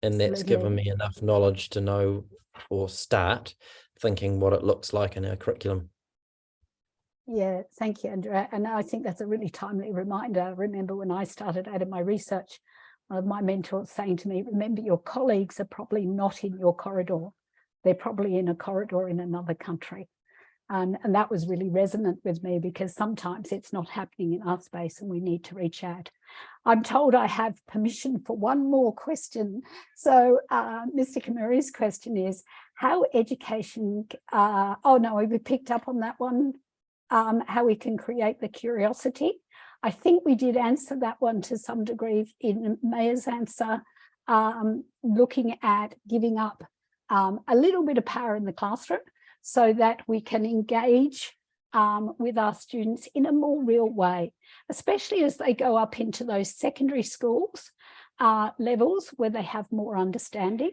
that's given me enough knowledge to know or start thinking what it looks like in our curriculum. Yeah, thank you, Andrea. And I think that's a really timely reminder. I remember when I started out in my research, one of my mentors saying to me, remember, your colleagues are probably not in your corridor. They're probably in a corridor in another country. And that was really resonant with me, because sometimes it's not happening in our space and we need to reach out. I'm told I have permission for one more question. So Mr. Kamuri's question is, how education, oh no, we picked up on that one, how we can create the curiosity. I think we did answer that one to some degree in Maya's answer, looking at giving up a little bit of power in the classroom so that we can engage with our students in a more real way, especially as they go up into those secondary schools. levels where they have more understanding.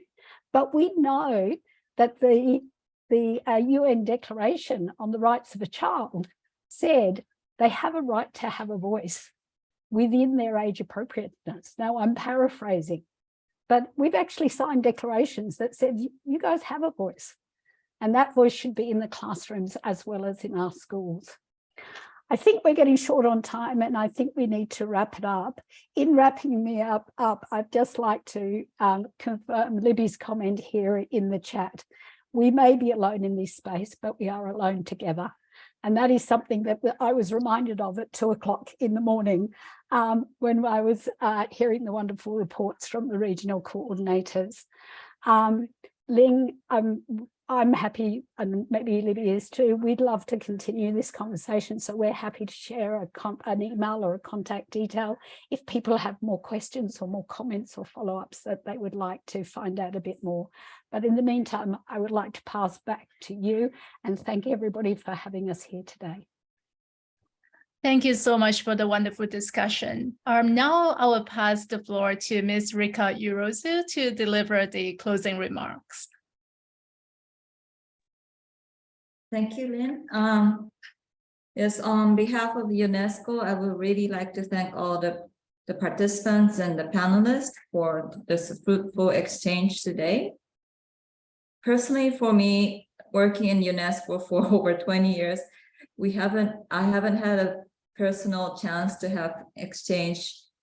But we know that the UN Declaration on the Rights of a Child said they have a right to have a voice within their age appropriateness. Now, I'm paraphrasing, but we've actually signed declarations that said you guys have a voice, and that voice should be in the classrooms as well as in our schools. I think we're getting short on time, and I think we need to wrap it up. In wrapping me up, I'd just like to confirm Libby's comment here in the chat. We may be alone in this space, but we are alone together. And that is something that I was reminded of at 2 o'clock in the morning when I was hearing the wonderful reports from the regional coordinators. Ling, I'm happy, and maybe Libby is too. We'd love to continue this conversation, so we're happy to share an email or a contact detail if people have more questions or more comments or follow-ups that they would like to find out a bit more. But in the meantime, I would like to pass back to you and thank everybody for having us here today. Thank you so much for the wonderful discussion. Now I will pass the floor to Ms. Rika Urozu to deliver the closing remarks. Thank you, Lynn. Yes, on behalf of UNESCO, I would really like to thank all the participants and the panelists for this fruitful exchange today. Personally, for me, working in UNESCO for over 20 years, I haven't had a personal chance to have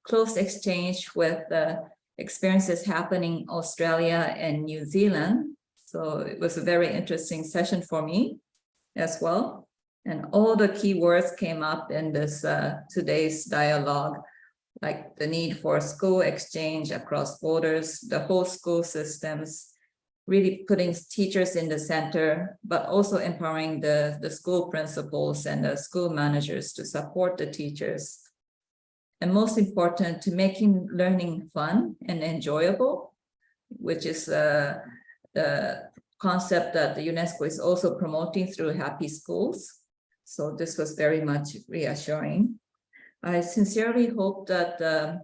close exchange with the experiences happening in Australia and New Zealand. So it was a very interesting session for me as well. And all the key words came up in this today's dialogue, like the need for school exchange across borders, the whole school systems, really putting teachers in the center, but also empowering the school principals and the school managers to support the teachers. And most important, to making learning fun and enjoyable, which is the concept that the UNESCO is also promoting through Happy Schools. So this was very much reassuring. I sincerely hope that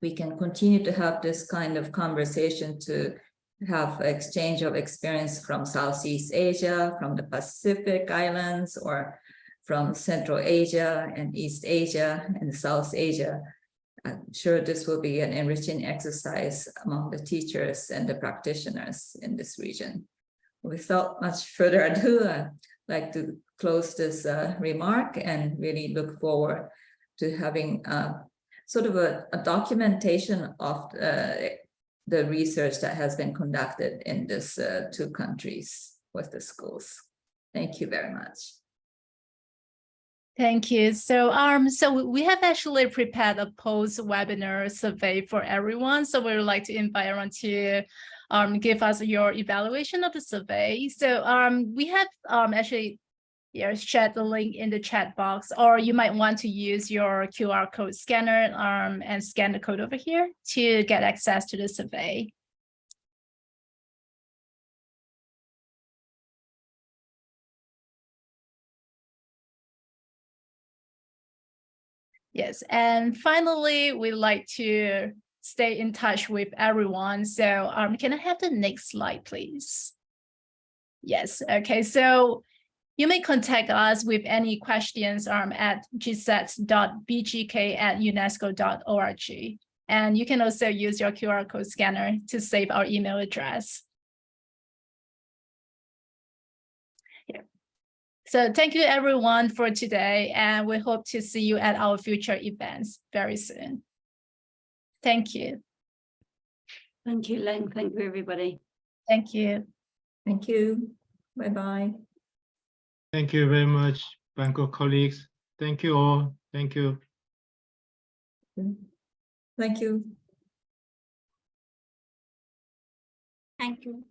we can continue to have this kind of conversation to have exchange of experience from Southeast Asia, from the Pacific Islands, or from Central Asia and East Asia and South Asia. I'm sure this will be an enriching exercise among the teachers and the practitioners in this region. Without much further ado, I'd like to close this remark and really look forward to having sort of a documentation of the research that has been conducted in these 2 countries with the schools. Thank you very much. Thank you. So we have actually prepared a post-webinar survey for everyone. So we would like to invite everyone to give us your evaluation of the survey. So we have actually shared the link in the chat box, or you might want to use your QR code scanner and scan the code over here to get access to the survey. Yes, and finally, we'd like to stay in touch with everyone. So can I have the next slide, please? Yes, okay, so you may contact us with any questions at gcet.bgk@unesco.org. And you can also use your QR code scanner to save our email address. So thank you everyone for today, and we hope to see you at our future events very soon. Thank you. Thank you, Len. Thank you, everybody. Thank you. Thank you. Bye-bye. Thank you very much, Bangkok colleagues. Thank you all. Thank you. Thank you. Thank you.